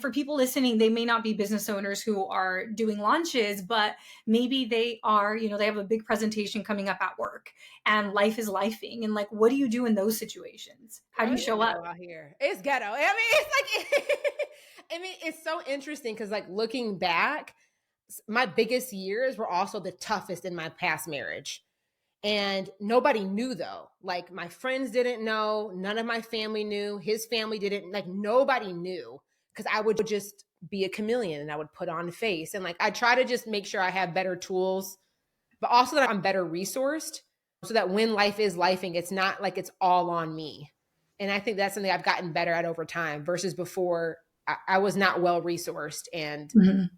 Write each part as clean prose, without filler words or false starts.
For people listening, they may not be business owners who are doing launches, but maybe they are, they have a big presentation coming up at work and life is lifing. And like, what do you do in those situations? How do Girl, you it's show up? ghetto out here. It's ghetto. I mean, it's like, it's so interesting because like looking back, my biggest years were also the toughest in my past marriage. And nobody knew though. Like my friends didn't know. None of my family knew. His family didn't. Like nobody knew because I would just be a chameleon and I would put on a face. And like I try to just make sure I have better tools, but also that I'm better resourced so that when life is lifing, it's not like it's all on me. And I think that's something I've gotten better at over time versus before I was not well resourced and Mhm.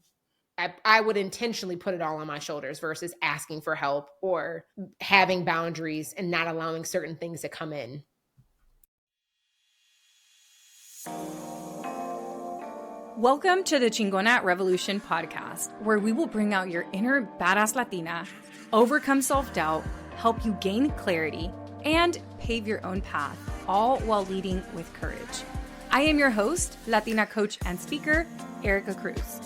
I would intentionally put it all on my shoulders versus asking for help or having boundaries and not allowing certain things to come in. Welcome to the Chingona Revolution podcast, where we will bring out your inner badass Latina, overcome self-doubt, help you gain clarity, and pave your own path, all while leading with courage. I am your host, Latina coach and speaker, Erica Cruz.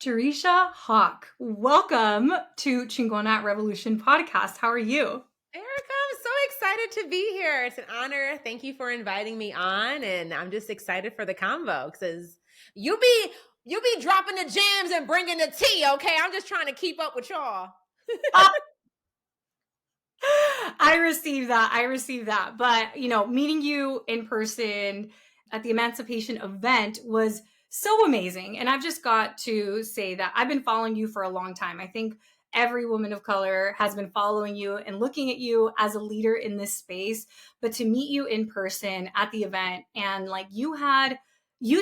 Jereshia Hawk, welcome to Chingona Revolution podcast. How are you? Erica, I'm so excited to be here. It's an honor. Thank you for inviting me on. And I'm just excited for the convo because you be dropping the gems and bringing the tea, okay? I'm just trying to keep up with y'all. I received that. But, meeting you in person at the Emancipation event was so amazing. And I've just got to say that I've been following you for a long time. I think every woman of color has been following you and looking at you as a leader in this space. But to meet you in person at the event and like you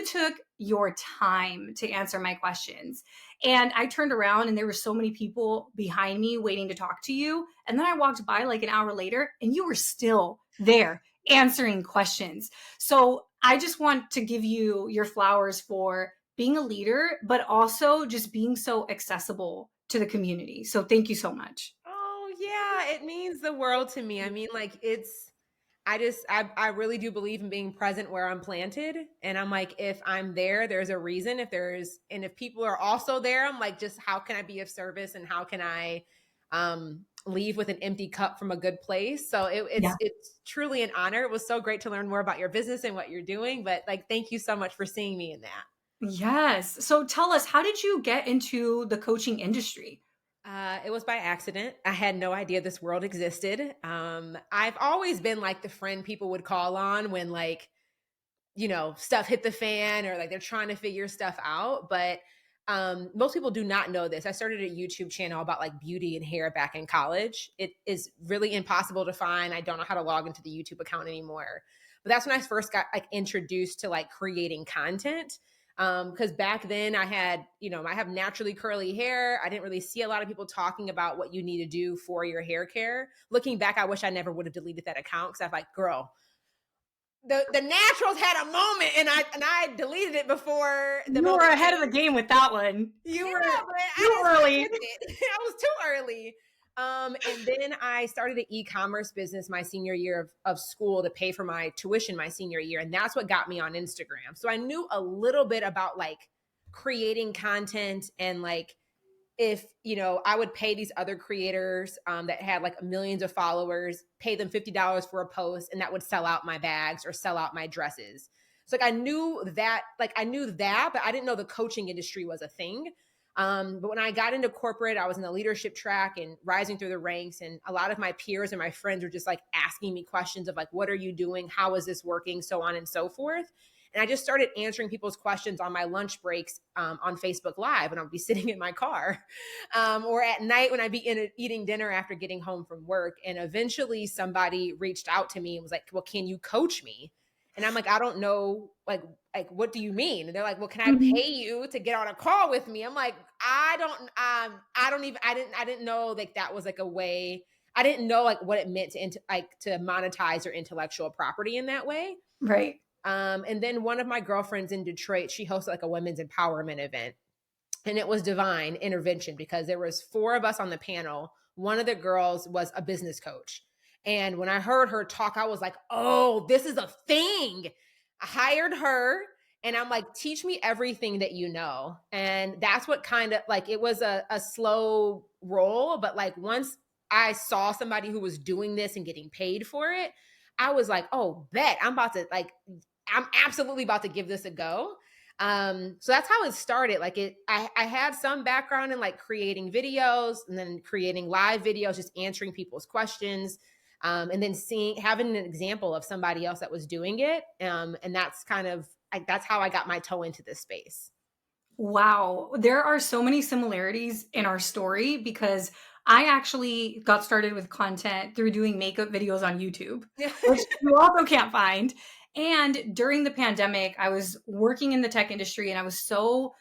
took your time to answer my questions. And I turned around and there were so many people behind me waiting to talk to you. And then I walked by like an hour later and you were still there answering questions. So I just want to give you your flowers for being a leader, but also just being so accessible to the community. So thank you so much. Oh, yeah. It means the world to me. I mean, like I really do believe in being present where I'm planted. And I'm like, if I'm there, there's a reason. And if people are also there, I'm like, just how can I be of service and how can I leave with an empty cup from a good place? So it's truly an honor. It was so great to learn more about your business and what you're doing. But like, thank you so much for seeing me in that. Yes. So tell us, how did you get into the coaching industry? It was by accident. I had no idea this world existed. I've always been like the friend people would call on when like, stuff hit the fan or like they're trying to figure stuff out. But most people do not know this. I started a YouTube channel about like beauty and hair back in college. It is really impossible to find. I don't know how to log into the YouTube account anymore. But that's when I first got like introduced to like creating content. Because back then I have naturally curly hair. I didn't really see a lot of people talking about what you need to do for your hair care. Looking back, I wish I never would have deleted that account because I'm like, girl, the naturals had a moment and I deleted it before the You moment. were ahead of the game with that one. You were early. I was too early. And then I started an e-commerce business my senior year of school to pay for my tuition my senior year. And that's what got me on Instagram. So I knew a little bit about like creating content and like if, I would pay these other creators that had like millions of followers, pay them $50 for a post and that would sell out my bags or sell out my dresses. So like I knew that, but I didn't know the coaching industry was a thing. But when I got into corporate, I was in the leadership track and rising through the ranks. And a lot of my peers and my friends were just like asking me questions of like, what are you doing? How is this working? So on and so forth. And I just started answering people's questions on my lunch breaks on Facebook Live when I would be sitting in my car or at night when I'd be eating dinner after getting home from work. And eventually somebody reached out to me and was like, well, can you coach me? And I'm like, I don't know, like, what do you mean? And they're like, well, can I pay you to get on a call with me? I'm like, I didn't know like that was like a way. I didn't know like what it meant to monetize your intellectual property in that way. Right. And then one of my girlfriends in Detroit, she hosted like a women's empowerment event. And it was divine intervention because there was 4 of us on the panel. One of the girls was a business coach. And when I heard her talk, I was like, oh, this is a thing. I hired her and I'm like, teach me everything that you know. And that's what kind of like, it was a slow roll. But like once I saw somebody who was doing this and getting paid for it, I was like, oh, bet I'm about to like, I'm absolutely about to give this a go. So that's how it started. Like I had some background in like creating videos and then creating live videos, just answering people's questions. And then having an example of somebody else that was doing it. And that's kind of, that's how I got my toe into this space. Wow. There are so many similarities in our story because I actually got started with content through doing makeup videos on YouTube, which you also can't find. And during the pandemic, I was working in the tech industry and I was so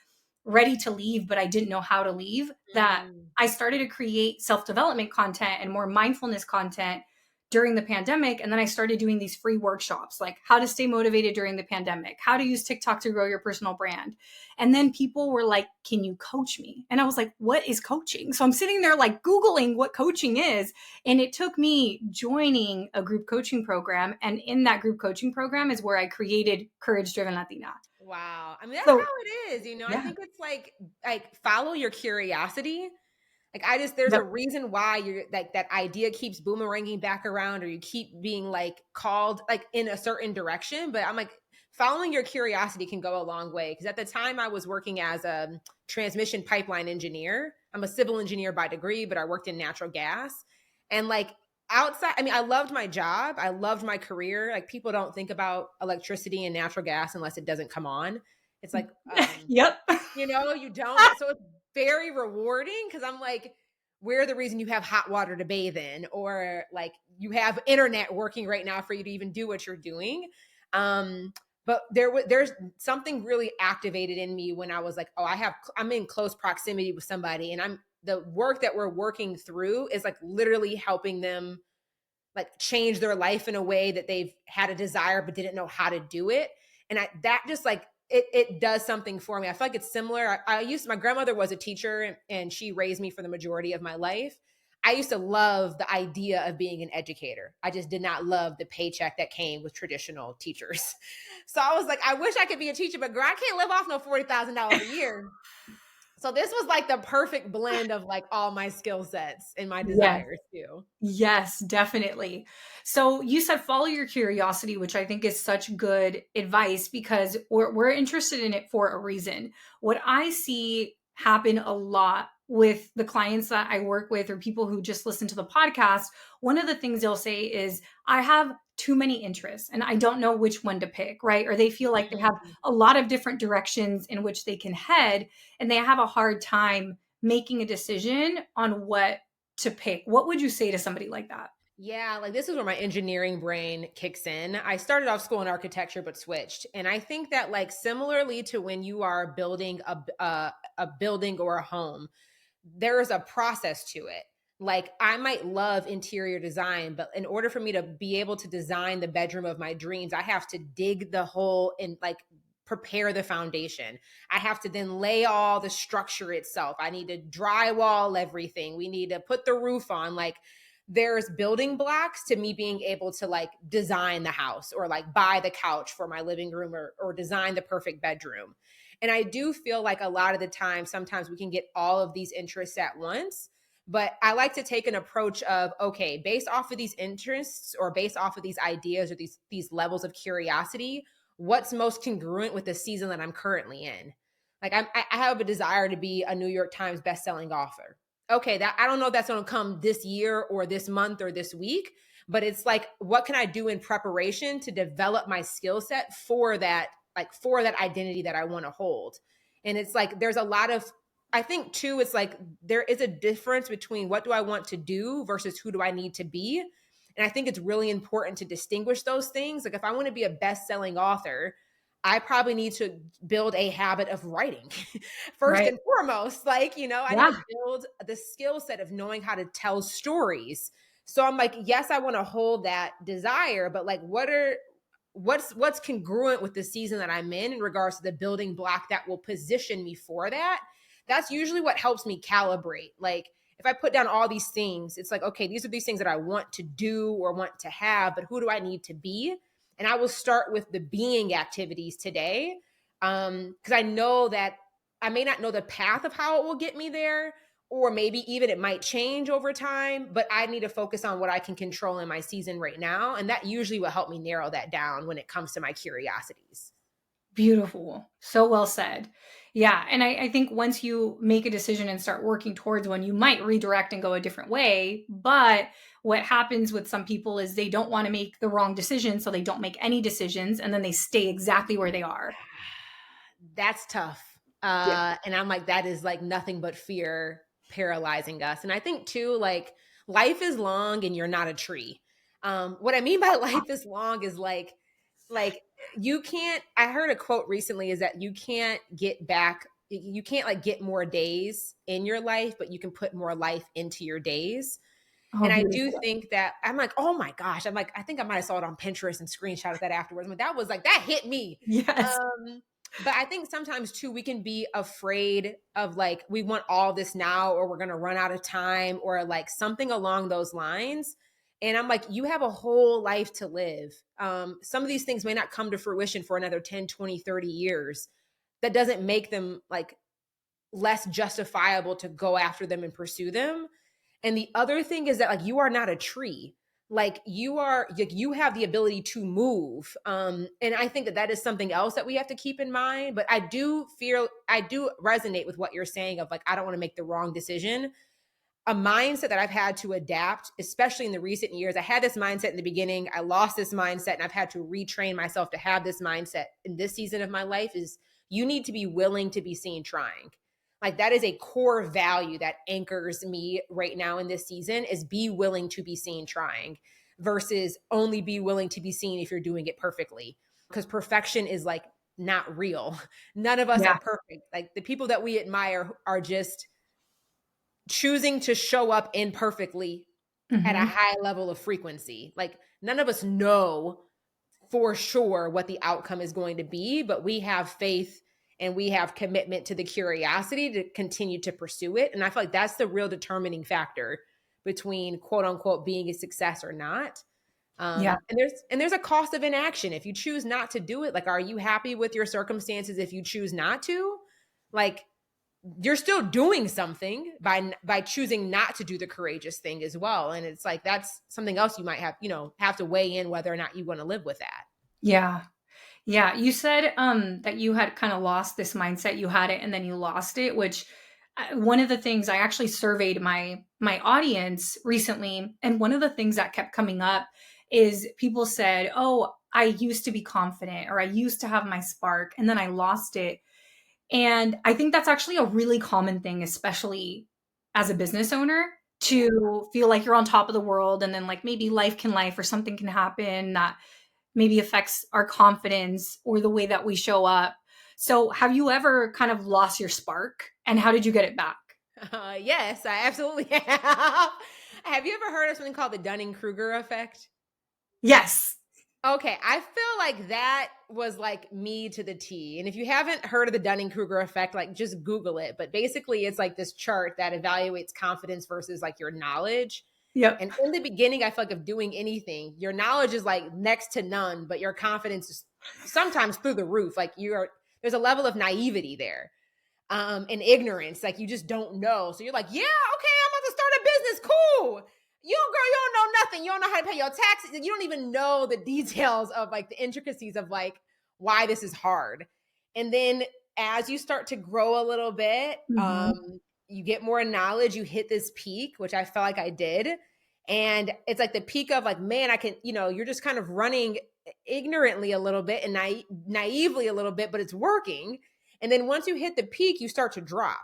ready to leave, but I didn't know how to leave that I started to create self development content and more mindfulness content during the pandemic. And then I started doing these free workshops, like how to stay motivated during the pandemic, how to use TikTok to grow your personal brand. And then people were like, can you coach me? And I was like, what is coaching? So I'm sitting there like Googling what coaching is. And it took me joining a group coaching program. And in that group coaching program is where I created Courage Driven Latina. Wow. I mean, that's So, how it is. I yeah. think it's like follow your curiosity. Like there's a Yep. reason why you're like that idea keeps boomeranging back around or you keep being like called like in a certain direction. But I'm like, following your curiosity can go a long way. Cause at the time I was working as a transmission pipeline engineer. I'm a civil engineer by degree, but I worked in natural gas. And like outside, I mean, I loved my job. I loved my career. Like people don't think about electricity and natural gas unless it doesn't come on. It's like, Yep. you don't. So it's very rewarding because I'm like, we're the reason you have hot water to bathe in, or like you have internet working right now for you to even do what you're doing. But there's something really activated in me when I was like, oh, I'm in close proximity with somebody, and the work that we're working through is like literally helping them like change their life in a way that they've had a desire but didn't know how to do it. And that just like it does something for me. I feel like it's similar. My grandmother was a teacher and she raised me for the majority of my life. I used to love the idea of being an educator. I just did not love the paycheck that came with traditional teachers. So I was like, I wish I could be a teacher, but girl, I can't live off no $40,000 a year. So this was like the perfect blend of like all my skill sets and my Yes. desires too. Yes, definitely. So you said follow your curiosity, which I think is such good advice because we're interested in it for a reason. What I see happen a lot with the clients that I work with or people who just listen to the podcast, one of the things they'll say is, I have too many interests and I don't know which one to pick, right? Or they feel like they have a lot of different directions in which they can head and they have a hard time making a decision on what to pick. What would you say to somebody like that? Yeah, like this is where my engineering brain kicks in. I started off school in architecture, but switched. And I think that like similarly to when you are building a building or a home, there is a process to it. Like I might love interior design, but in order for me to be able to design the bedroom of my dreams, I have to dig the hole and like prepare the foundation. I have to then lay all the structure itself. I need to drywall everything. We need to put the roof on. Like there's building blocks to me being able to like design the house or like buy the couch for my living room or design the perfect bedroom. And I do feel like a lot of the time, sometimes we can get all of these interests at once. But I like to take an approach of, okay, based off of these interests or based off of these ideas or these levels of curiosity, what's most congruent with the season that I'm currently in? Like I have a desire to be a New York Times bestselling author. Okay, that I don't know if that's going to come this year or this month or this week, but it's like, what can I do in preparation to develop my skill set for that, like for that identity that I want to hold? And it's like, there's a lot of, I think too, it's like, there is a difference between what do I want to do versus who do I need to be. And I think it's really important to distinguish those things. Like if I want to be a best-selling author, I probably need to build a habit of writing first Right. and foremost. Like, I need Yeah. to build the skill set of knowing how to tell stories. So I'm like, yes, I want to hold that desire, but like, what's congruent with the season that I'm in regards to the building block that will position me for that? That's usually what helps me calibrate. Like, if I put down all these things, it's like, okay, these are these things that I want to do or want to have, but who do I need to be? And I will start with the being activities today. Because I know that I may not know the path of how it will get me there, or maybe even it might change over time, but I need to focus on what I can control in my season right now. And that usually will help me narrow that down when it comes to my curiosities. Beautiful. So well said. Yeah. And I think once you make a decision and start working towards one, you might redirect and go a different way. But what happens with some people is they don't want to make the wrong decision. So they don't make any decisions and then they stay exactly where they are. That's tough. Yeah. And I'm like, that is like nothing but fear paralyzing us. And I think too, like life is long and you're not a tree. What I mean by life is long is like you can't, I heard a quote recently is that you can't like get more days in your life, but you can put more life into your days. Oh, And I do beautiful. think that I'm like, oh my gosh, I'm like, I think I might have saw it on Pinterest and screenshotted that afterwards. But that was like, that hit me. Yes. But I think sometimes too, we can be afraid of like, we want all this now, or we're going to run out of time, or like something along those lines. And I'm like, you have a whole life to live. Some of these things may not come to fruition for another 10, 20, 30 years. That doesn't make them like less justifiable to go after them and pursue them. And the other thing is that like, you are not a tree. Like you have the ability to move. And I think that that is something else that we have to keep in mind. But I do resonate with what you're saying of like, I don't want to make the wrong decision. A mindset that I've had to adapt, especially in the recent years. I had this mindset in the beginning. I lost this mindset and I've had to retrain myself to have this mindset in this season of my life is you need to be willing to be seen trying. Like that is a core value that anchors me right now in this season is be willing to be seen trying versus only be willing to be seen if you're doing it perfectly. Because perfection is like not real. None of us Yeah. are perfect. Like the people that we admire are just choosing to show up imperfectly at a Mhm. high level of frequency. Like none of us know for sure what the outcome is going to be, but we have faith and we have commitment to the curiosity to continue to pursue it. And I feel like that's the real determining factor between quote unquote being a success or not. Yeah. And there's a cost of inaction. If you choose not to do it, like, are you happy with your circumstances if you choose not to? Like, you're still doing something by choosing not to do the courageous thing as well. And it's like, that's something else you might have to weigh in whether or not you want to live with that. Yeah. Yeah. You said that you had kind of lost this mindset. You had it and then you lost it, which one of the things I actually surveyed my audience recently, and one of the things that kept coming up is people said, "Oh, I used to be confident or I used to have my spark and then I lost it." And I think that's actually a really common thing, especially as a business owner, to feel like you're on top of the world and then like maybe life or something can happen that maybe affects our confidence or the way that we show up. So, have you ever kind of lost your spark and how did you get it back? Yes, I absolutely have. Have you ever heard of something called the Dunning-Kruger effect? Yes. Okay, I feel like that was like me to the T. And if you haven't heard of the Dunning-Kruger effect, like just Google it. But basically, it's like this chart that evaluates confidence versus like your knowledge. Yep. And in the beginning, I feel like of doing anything, your knowledge is like next to none, but your confidence is sometimes through the roof. Like there's a level of naivety there, and ignorance. Like you just don't know. So you're like, yeah, okay, I'm about to start a business. Cool. You don't know nothing. You don't know how to pay your taxes. You don't even know the details of like the intricacies of like why this is hard. And then as you start to grow a little bit, Mhm. you get more knowledge, you hit this peak, which I felt like I did. And it's like the peak of like, man, I can, you're just kind of running ignorantly a little bit and naively a little bit, but it's working. And then once you hit the peak, you start to drop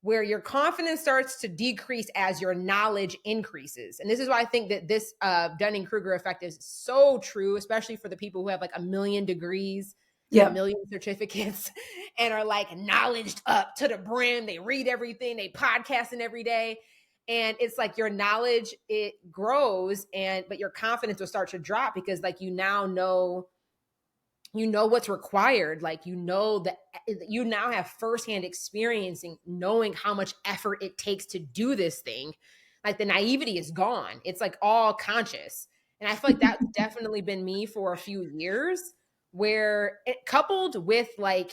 where your confidence starts to decrease as your knowledge increases. And this is why I think that this Dunning-Kruger effect is so true, especially for the people who have like 1 million degrees and 1 Yep. million certificates and are like knowledged up to the brim. They read everything, they podcasting every day. And it's like your knowledge, it grows, but your confidence will start to drop because like you now know you know what's required. Like, you know that you now have firsthand experiencing knowing how much effort it takes to do this thing. Like, the naivety is gone. It's like all conscious. And I feel like that's definitely been me for a few years, where it coupled with like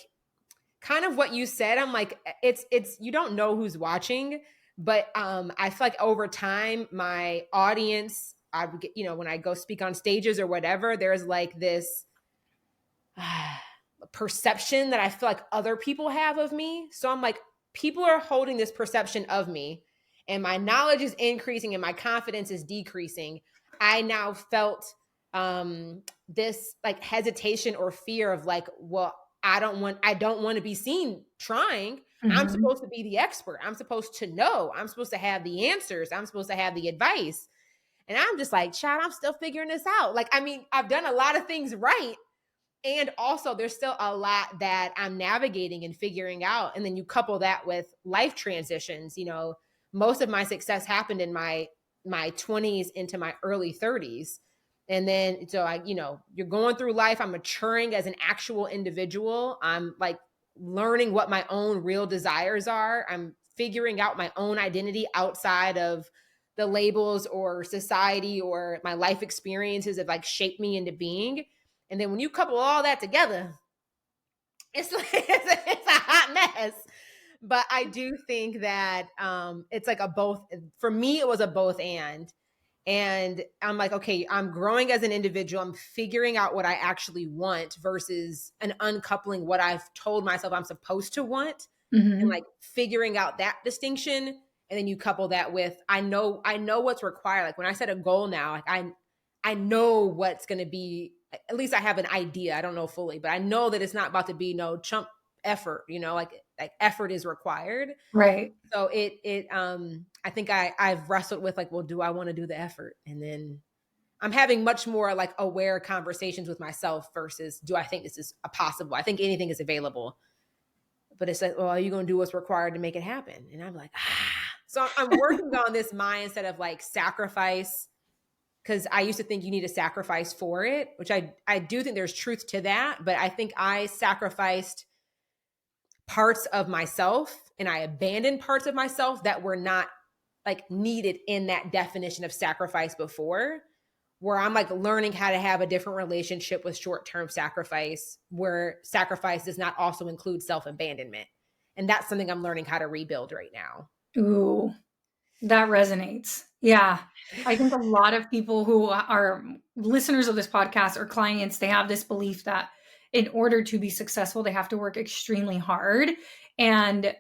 kind of what you said, I'm like, it's you don't know who's watching, but I feel like over time, my audience, I would get, when I go speak on stages or whatever, there's like this perception that I feel like other people have of me. So I'm like, people are holding this perception of me, and my knowledge is increasing and my confidence is decreasing. I now felt this like hesitation or fear of like, well, I don't want to be seen trying. Mm-hmm. I'm supposed to be the expert. I'm supposed to know. I'm supposed to have the answers. I'm supposed to have the advice. And I'm just like, child, I'm still figuring this out. Like, I mean, I've done a lot of things right. And also there's still a lot that I'm navigating and figuring out. And then you couple that with life transitions. Most of my success happened in my 20s into my early 30s. And then, so you're going through life. I'm maturing as an actual individual. I'm like learning what my own real desires are. I'm figuring out my own identity outside of the labels or society or my life experiences have like shaped me into being. And then when you couple all that together, it's like, it's a hot mess. But I do think that it's like a both. For me, it was a both and. And I'm like, okay, I'm growing as an individual. I'm figuring out what I actually want versus an uncoupling what I've told myself I'm supposed to want, and like figuring out that distinction. And then you couple that with, I know what's required. Like when I set a goal now, like I know what's going to be, at least I have an idea. I don't know fully, but I know that it's not about to be no chump effort, like effort is required. Right. So I think I've wrestled with like, well, do I want to do the effort? And then I'm having much more like aware conversations with myself versus, do I think this is possible? I think anything is available, but it's like, well, are you going to do what's required to make it happen? And I'm like, So I'm working on this mindset of like sacrifice, because I used to think you need to sacrifice for it, which I do think there's truth to that. But I think I sacrificed parts of myself and I abandoned parts of myself that were not like needed in that definition of sacrifice before, where I'm like learning how to have a different relationship with short-term sacrifice, where sacrifice does not also include self-abandonment. And that's something I'm learning how to rebuild right now. Ooh, that resonates. Yeah. I think a lot of people who are listeners of this podcast or clients, they have this belief that in order to be successful, they have to work extremely hard. And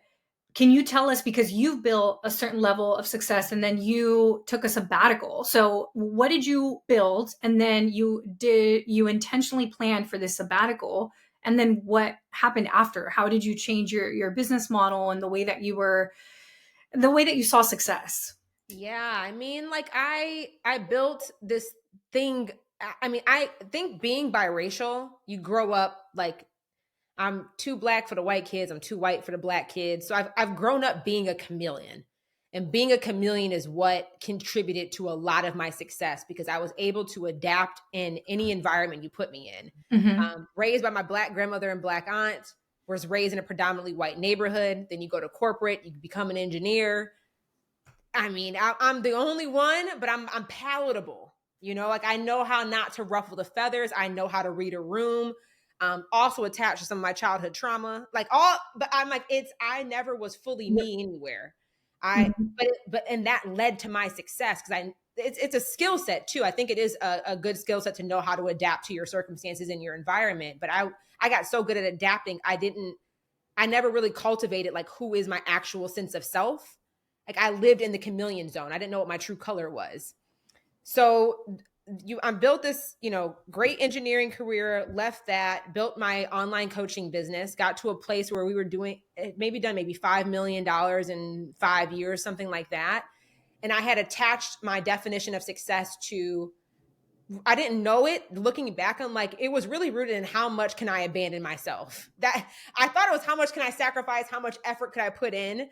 can you tell us, because you've built a certain level of success and then you took a sabbatical. So what did you build? And then you intentionally planned for this sabbatical. And then what happened after? How did you change your business model and the way that you saw success? Yeah. I mean, like I built this thing. I mean, I think being biracial, you grow up like, I'm too black for the white kids. I'm too white for the black kids. So I've grown up being a chameleon, and being a chameleon is what contributed to a lot of my success, because I was able to adapt in any environment you put me in. Raised by my black grandmother and black aunt, was raised in a predominantly white neighborhood. Then you go to corporate, you become an engineer. I mean, I'm the only one, but I'm palatable. Like I know how not to ruffle the feathers. I know how to read a room. Also attached to some of my childhood trauma, but I'm like, I never was fully me anywhere. And that led to my success, because it's a skill set too. I think it is a good skill set to know how to adapt to your circumstances and your environment. But I got so good at adapting. I never really cultivated like, who is my actual sense of self? Like I lived in the chameleon zone. I didn't know what my true color was. So I built this, great engineering career, left that, built my online coaching business, got to a place where we were done maybe $5 million in 5 years, something like that. And I had attached my definition of success to, I didn't know it. Looking back, I'm like, it was really rooted in how much can I abandon myself? That I thought it was how much can I sacrifice? How much effort could I put in?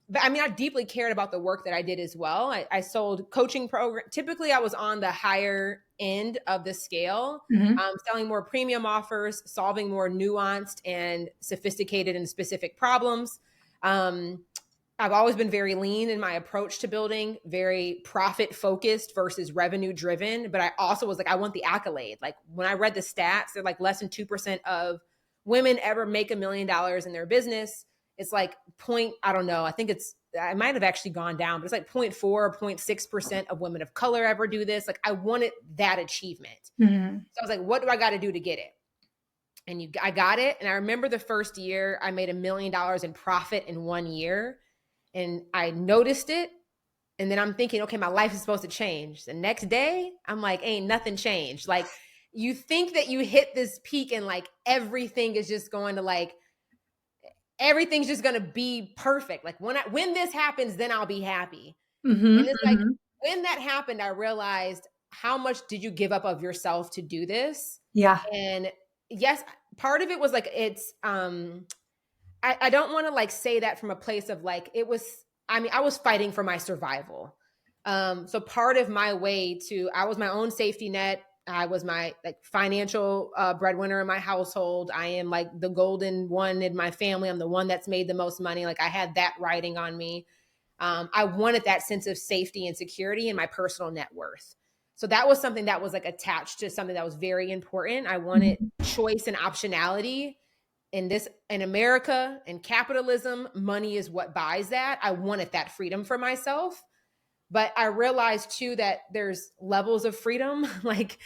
but I mean, I deeply cared about the work that I did as well. I sold coaching program. Typically, I was on the higher end of the scale, Mm-hmm. selling more premium offers, solving more nuanced and sophisticated and specific problems. Um, I've always been very lean in my approach to building, very profit focused versus revenue driven. But I also was like, I want the accolade. Like when I read the stats, they're like less than 2% of women ever make $1 million in their business. It's like I don't know. I might have actually gone down, but it's like 0.4, 0.6% of women of color ever do this. Like I wanted that achievement. Mm-hmm. So I was like, what do I got to do to get it? And I got it. And I remember the first year I made $1 million in profit in 1 year. And I noticed it. And then I'm thinking, okay, my life is supposed to change. The next day, I'm like, ain't nothing changed. Like you think that you hit this peak and like everything is just going to everything's just going to be perfect. Like when this happens, then I'll be happy. Mm-hmm. And it's like, Mm-hmm. when that happened, I realized how much did you give up of yourself to do this? Yeah. And yes, part of it was like, I don't want to like say that from a place of like, I was fighting for my survival. So part of my way I was my own safety net. I was my like financial breadwinner in my household. I am like the golden one in my family. I'm the one that's made the most money. Like I had that riding on me. I wanted that sense of safety and security in my personal net worth. So that was something that was like attached to something that was very important. I wanted choice and optionality. In America and capitalism, money is what buys that. I wanted that freedom for myself. But I realized too that there's levels of freedom. Like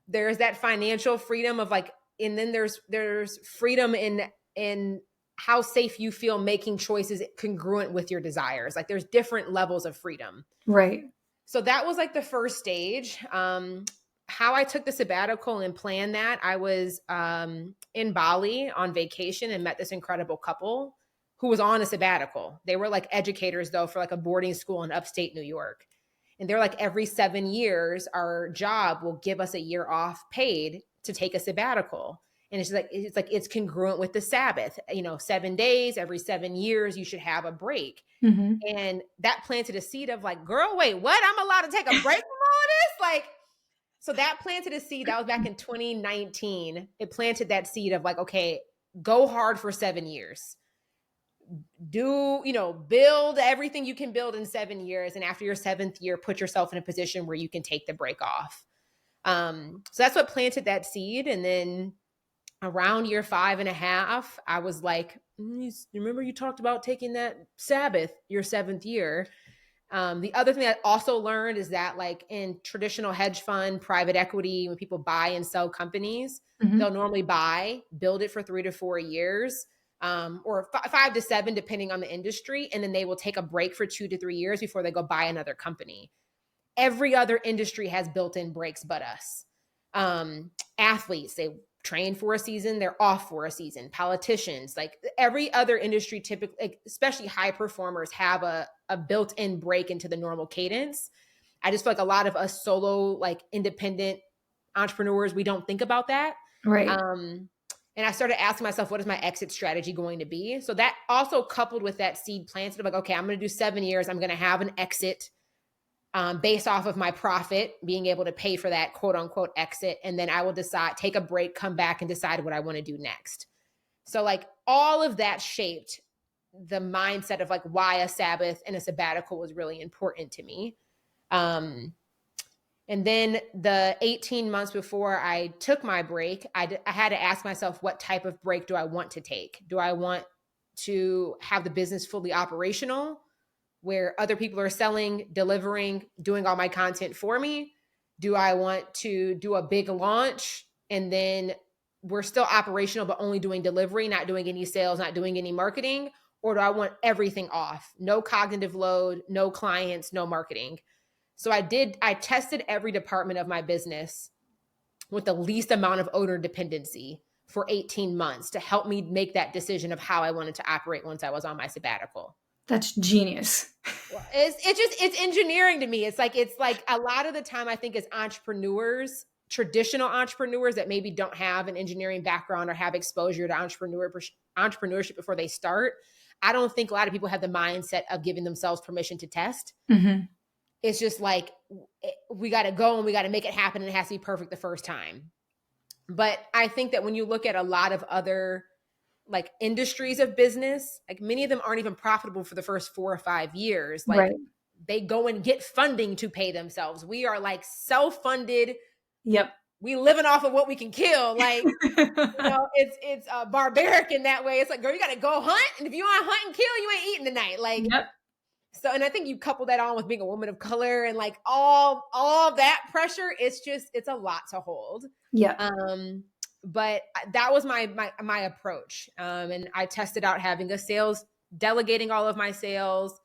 there's that financial freedom of like, and then there's freedom in how safe you feel making choices congruent with your desires. Like there's different levels of freedom. Right. So that was like the first stage. How I took the sabbatical and planned that, I was in Bali on vacation and met this incredible couple who was on a sabbatical. They were like educators though for like a boarding school in upstate New York. And they're like, every 7 years, our job will give us a year off paid to take a sabbatical. And it's congruent with the Sabbath, 7 days, every 7 years, you should have a break. Mm-hmm. And that planted a seed of like, girl, wait, what? I'm allowed to take a break from all of this? Like, so that planted a seed. That was back in 2019. It planted that seed of like, okay, go hard for 7 years. Build everything you can build in 7 years. And after your 7th year, put yourself in a position where you can take the break off. So that's what planted that seed. And then around year 5.5, I was like, remember you talked about taking that Sabbath your 7th year. The other thing I also learned is that like in traditional hedge fund, private equity, when people buy and sell companies, they'll normally build it for 3 to 4 years, or 5 to 7, depending on the industry. And then they will take a break for 2 to 3 years before they go buy another company. Every other industry has built-in breaks but us. Athletes, they train for a season, they're off for a season. Politicians, like every other industry, typically, like, especially high performers, have a built-in break into the normal cadence. I just feel like a lot of us solo, like independent entrepreneurs, we don't think about that. Right. And I started asking myself, what is my exit strategy going to be? So that also coupled with that seed planted of like, okay, I'm going to do 7 years. I'm going to have an exit based off of my profit, being able to pay for that quote unquote exit. And then I will decide, take a break, come back and decide what I want to do next. So like all of that shaped the mindset of like why a Sabbath and a sabbatical was really important to me. And then the 18 months before I took my break, I had to ask myself, what type of break do I want to take? Do I want to have the business fully operational, where other people are selling, delivering, doing all my content for me? Do I want to do a big launch and then we're still operational, but only doing delivery, not doing any sales, not doing any marketing? Or do I want everything off? No cognitive load, no clients, no marketing. So I tested every department of my business with the least amount of owner dependency for 18 months to help me make that decision of how I wanted to operate once I was on my sabbatical. That's genius. It's engineering to me. It's like a lot of the time I think as entrepreneurs, traditional entrepreneurs that maybe don't have an engineering background or have exposure to entrepreneurship before they start, I don't think a lot of people have the mindset of giving themselves permission to test. Mm-hmm. It's just like, we got to go and we got to make it happen. And it has to be perfect the first time. But I think that when you look at a lot of other like industries of business, like many of them aren't even profitable for the first 4 or 5 years. Like Right. they go and get funding to pay themselves. We are like self-funded. Yep. We living off of what we can kill. Like, it's barbaric in that way. It's like, girl, you got to go hunt. And if you want to hunt and kill, you ain't eating tonight. Like, Yep. so, and I think you couple that on with being a woman of color and like all that pressure. It's a lot to hold. Yeah. But that was my approach. And I tested out having a sales, delegating all of my sales,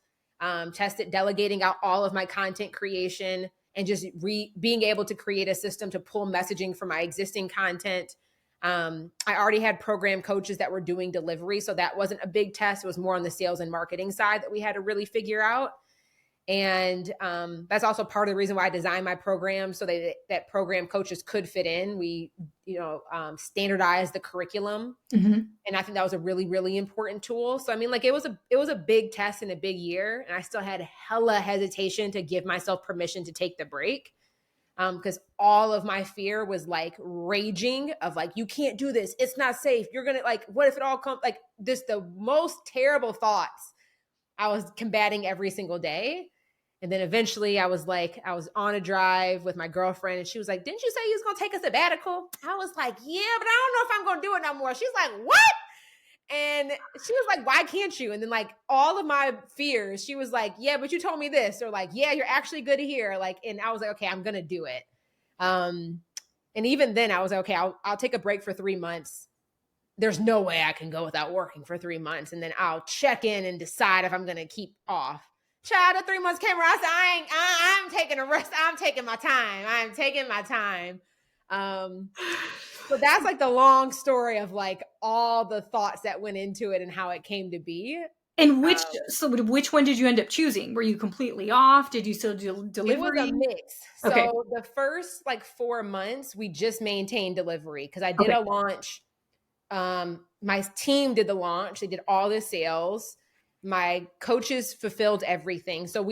tested delegating out all of my content creation, and just being able to create a system to pull messaging from my existing content. I already had program coaches that were doing delivery. So that wasn't a big test. It was more on the sales and marketing side that we had to really figure out. And that's also part of the reason why I designed my program so that program coaches could fit in. We, standardized the curriculum. Mm-hmm. And I think that was a really, really important tool. So, I mean, like it was a big test and a big year. And I still had hella hesitation to give myself permission to take the break. Because all of my fear was like raging of like, you can't do this. It's not safe. You're going to like, what if it all comes like this, the most terrible thoughts I was combating every single day. And then eventually I was on a drive with my girlfriend and she was like, didn't you say you was going to take a sabbatical? I was like, yeah, but I don't know if I'm going to do it no more. She's like, what? And she was like, why can't you? And then like all of my fears, she was like, yeah, but you told me this, or like, yeah, you're actually good here. Like, and I was like, okay, I'm going to do it. And even then I was like, okay, I'll take a break for 3 months. There's no way I can go without working for 3 months. And then I'll check in and decide if I'm going to keep off. Child, the 3 months came around. I said, I'm taking a rest. I'm taking my time. So that's like the long story of like all the thoughts that went into it and how it came to be. And which one did you end up choosing? Were you completely off? Did you still do delivery? It was a mix. Okay. So the first like 4 months, we just maintained delivery because I did a launch. My team did the launch. They did all the sales. My coaches fulfilled everything. So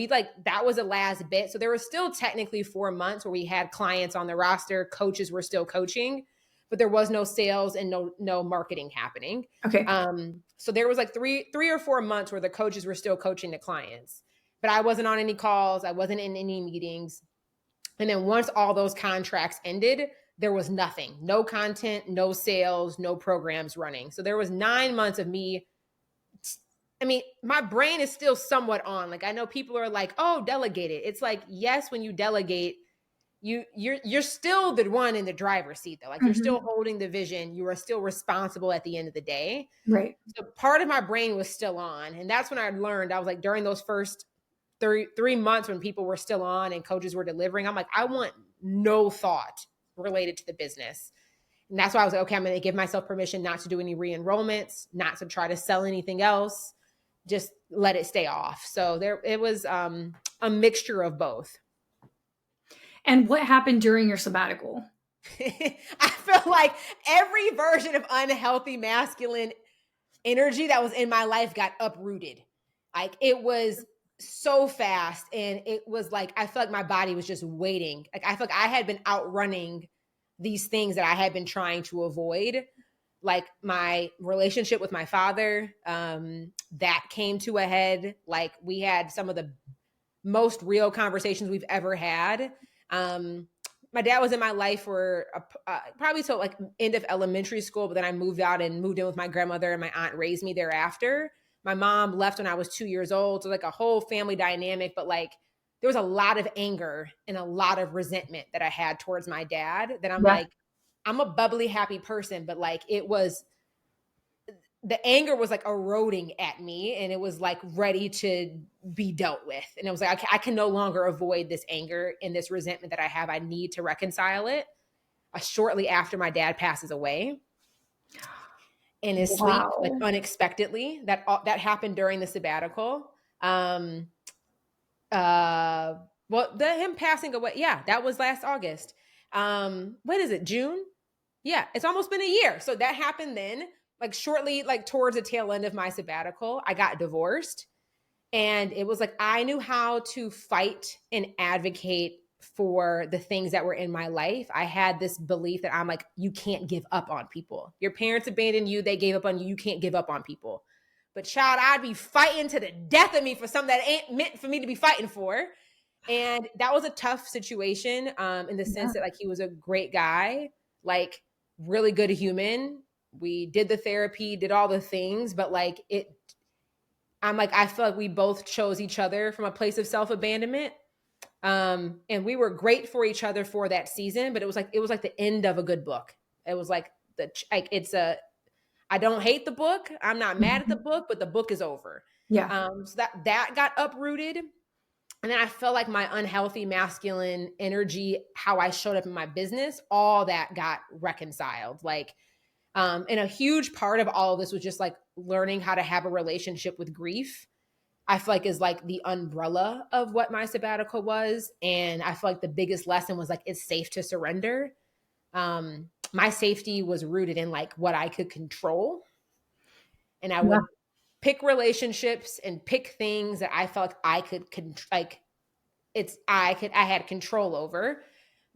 that was the last bit. So there was still technically 4 months where we had clients on the roster. Coaches were still coaching, but there was no sales and no marketing happening. Okay. So there was like three or 4 months where the coaches were still coaching the clients, but I wasn't on any calls. I wasn't in any meetings. And then once all those contracts ended, there was nothing, no content, no sales, no programs running. So there was 9 months of me. I mean, my brain is still somewhat on. Like I know people are like, oh, delegate it. It's like, yes, when you delegate, you're still the one in the driver's seat though. Like you're still holding the vision. You are still responsible at the end of the day. Right. So part of my brain was still on. And that's when I learned, I was like, during those first 3 months when people were still on and coaches were delivering, I'm like, I want no thought related to the business. And that's why I was like, okay, I'm going to give myself permission not to do any re-enrollments, not to try to sell anything else. Just let it stay off. So it was a mixture of both. And what happened during your sabbatical? I feel like every version of unhealthy masculine energy that was in my life got uprooted. Like it was so fast. And it was like, I felt like my body was just waiting. Like I felt like I had been outrunning these things that I had been trying to avoid. Like my relationship with my father, that came to a head. Like we had some of the most real conversations we've ever had. My dad was in my life for probably till like end of elementary school, but then I moved out and moved in with my grandmother and my aunt raised me thereafter. My mom left when I was 2 years old. So like a whole family dynamic, but like there was a lot of anger and a lot of resentment that I had towards my dad that I'm like, I'm a bubbly, happy person, but like the anger was like eroding at me and it was like ready to be dealt with. And it was like, I can no longer avoid this anger and this resentment that I have. I need to reconcile it. Shortly after my dad passes away in his sleep, like unexpectedly, that happened during the sabbatical. Him passing away. Yeah, that was last August. What is it? June? Yeah, it's almost been a year. So that happened then. like shortly, like towards the tail end of my sabbatical, I got divorced. And it was like, I knew how to fight and advocate for the things that were in my life. I had this belief that I'm like, you can't give up on people. Your parents abandoned you. They gave up on you. You can't give up on people. But child, I'd be fighting to the death of me for something that ain't meant for me to be fighting for. And that was a tough situation, in the sense that like, he was a great guy, like really good human. We did the therapy, did all the things, but like I'm like, I feel like we both chose each other from a place of self-abandonment. And we were great for each other for that season, but it was like the end of a good book. It was like I don't hate the book. I'm not mad at the book, but the book is over. Yeah. So that got uprooted. And then I felt like my unhealthy masculine energy, how I showed up in my business, all that got reconciled. Like, and a huge part of all of this was just like learning how to have a relationship with grief. I feel like is like the umbrella of what my sabbatical was. And I feel like the biggest lesson was like, it's safe to surrender. My safety was rooted in like what I could control. And I would pick relationships and pick things that I felt like I had control over,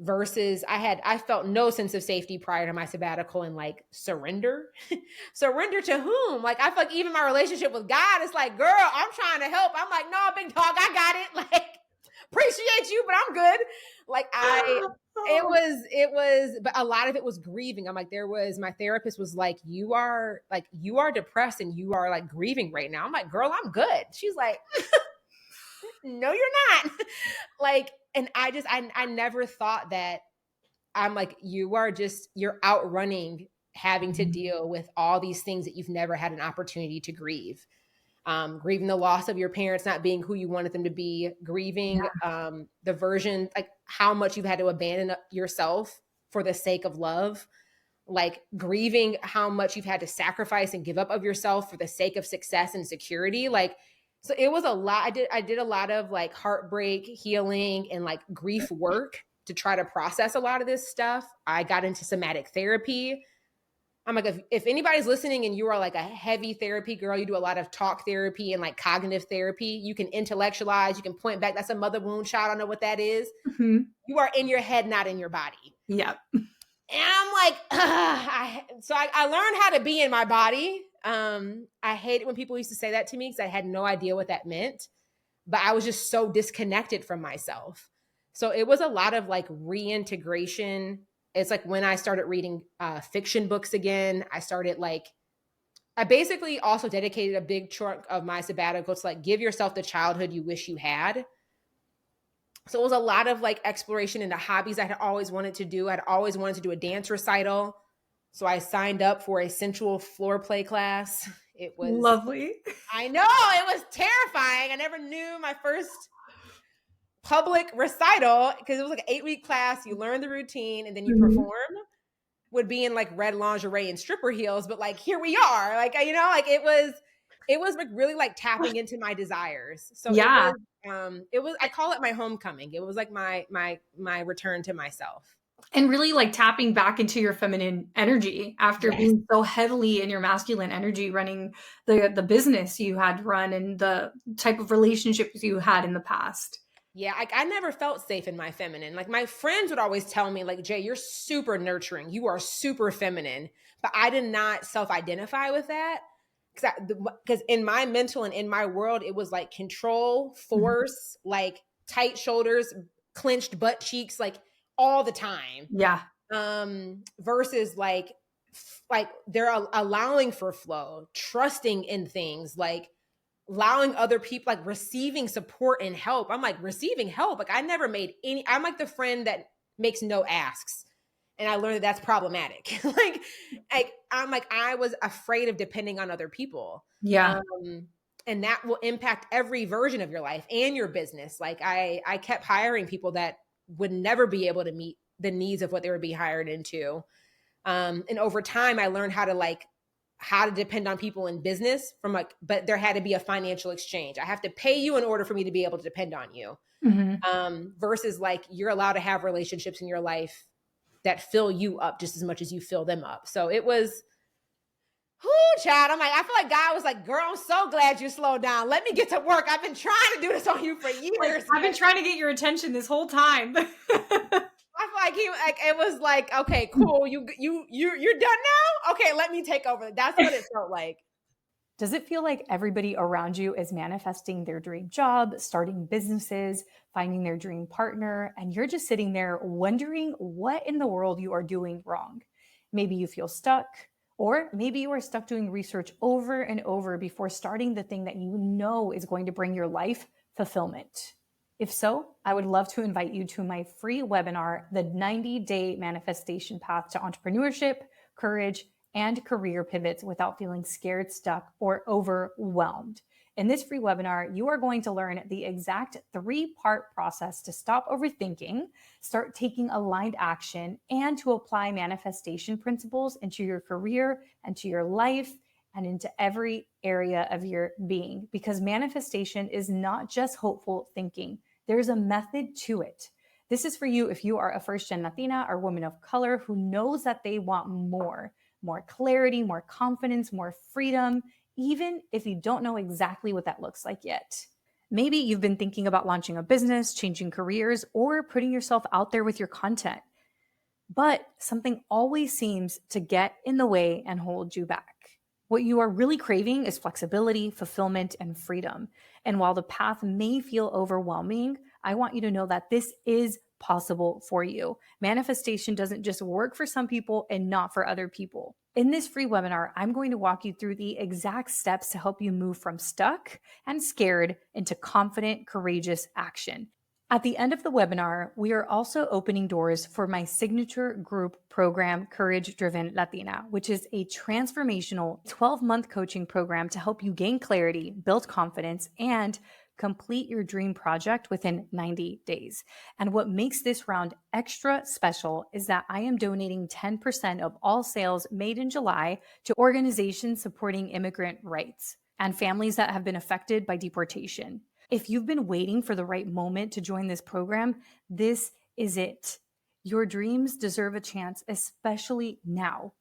versus I felt no sense of safety prior to my sabbatical, and like surrender. Surrender to whom? Like, I feel like even my relationship with God is like, girl, I'm trying to help. I'm like, no, big dog, I got it. Like, appreciate you, but I'm good. Like it was, but a lot of it was grieving. I'm like, my therapist was like, you are depressed and you are like grieving right now. I'm like, girl, I'm good. She's like, no, you're not. Like, and I never thought that. I'm like, you're outrunning having to deal with all these things that you've never had an opportunity to grieve. Grieving the loss of your parents not being who you wanted them to be, grieving the version, like how much you've had to abandon yourself for the sake of love, like grieving how much you've had to sacrifice and give up of yourself for the sake of success and security. Like, so it was a lot. I did a lot of like heartbreak healing and like grief work to try to process a lot of this stuff. I got into somatic therapy. I'm like, if anybody's listening and you are like a heavy therapy girl, you do a lot of talk therapy and like cognitive therapy, you can intellectualize, you can point back. That's a mother wound child. I don't know what that is. Mm-hmm. You are in your head, not in your body. Yep. And I'm like, so I learned how to be in my body. I hate it when people used to say that to me because I had no idea what that meant, but I was just so disconnected from myself. So it was a lot of like reintegration. It's like when I started reading fiction books again, I basically also dedicated a big chunk of my sabbatical to like give yourself the childhood you wish you had. So it was a lot of like exploration into hobbies I had always wanted to do. I'd always wanted to do a dance recital. So I signed up for a sensual floor play class. It was lovely. I know, it was terrifying. I never knew my first public recital because it was like an 8-week class. You learn the routine and then you perform. Would be in like red lingerie and stripper heels, but like here we are. Like, you know, like it was like really like tapping into my desires. So yeah, it was I call it my homecoming. It was like my return to myself. And really like tapping back into your feminine energy after being so heavily in your masculine energy, running the business you had run and the type of relationships you had in the past. Yeah, I never felt safe in my feminine. Like my friends would always tell me like, Jay, you're super nurturing. You are super feminine. But I did not self-identify with that. Because in my mental and in my world, it was like control, force, like tight shoulders, clenched butt cheeks, like all the time. Yeah. Versus like they're allowing for flow, trusting in things, like allowing other people, like receiving support and help. I'm like, receiving help. Like I never made I'm like the friend that makes no asks. And I learned that that's problematic. I'm like, I was afraid of depending on other people. Yeah. And that will impact every version of your life and your business. Like I kept hiring people that would never be able to meet the needs of what they were being hired into. And over time, I learned how to depend on people in business but there had to be a financial exchange. I have to pay you in order for me to be able to depend on you. Mm-hmm. Versus like you're allowed to have relationships in your life that fill you up just as much as you fill them up. So it was Whoo, child. I'm like, I feel like God was like, girl, I'm so glad you slowed down. Let me get to work. I've been trying to do this on you for Like, years. I've been trying to get your attention this whole time. I feel like it was like, okay, cool. You're done now? Okay, let me take over. That's what it felt like. Does it feel like everybody around you is manifesting their dream job, starting businesses, finding their dream partner, and you're just sitting there wondering what in the world you are doing wrong? Maybe you feel stuck, or maybe you are stuck doing research over and over before starting the thing that you know is going to bring your life fulfillment. If so, I would love to invite you to my free webinar, The 90-Day Manifestation Path to Entrepreneurship, Courage, and Career Pivots Without Feeling Scared, Stuck, or Overwhelmed. In this free webinar, you are going to learn the exact 3-part process to stop overthinking, start taking aligned action, and to apply manifestation principles into your career and to your life and into every area of your being. Because manifestation is not just hopeful thinking. There's a method to it. This is for you if you are a first-gen Latina or woman of color who knows that they want more clarity, more confidence, more freedom, even if you don't know exactly what that looks like yet. Maybe you've been thinking about launching a business, changing careers, or putting yourself out there with your content, but something always seems to get in the way and hold you back. What you are really craving is flexibility, fulfillment, and freedom. And while the path may feel overwhelming, I want you to know that this is possible for you. Manifestation doesn't just work for some people and not for other people. In this free webinar, I'm going to walk you through the exact steps to help you move from stuck and scared into confident, courageous action. At the end of the webinar, we are also opening doors for my signature group program, Courage Driven Latina, which is a transformational 12-month coaching program to help you gain clarity, build confidence, and complete your dream project within 90 days. And what makes this round extra special is that I am donating 10% of all sales made in July to organizations supporting immigrant rights and families that have been affected by deportation. If you've been waiting for the right moment to join this program, this is it. Your dreams deserve a chance, especially now.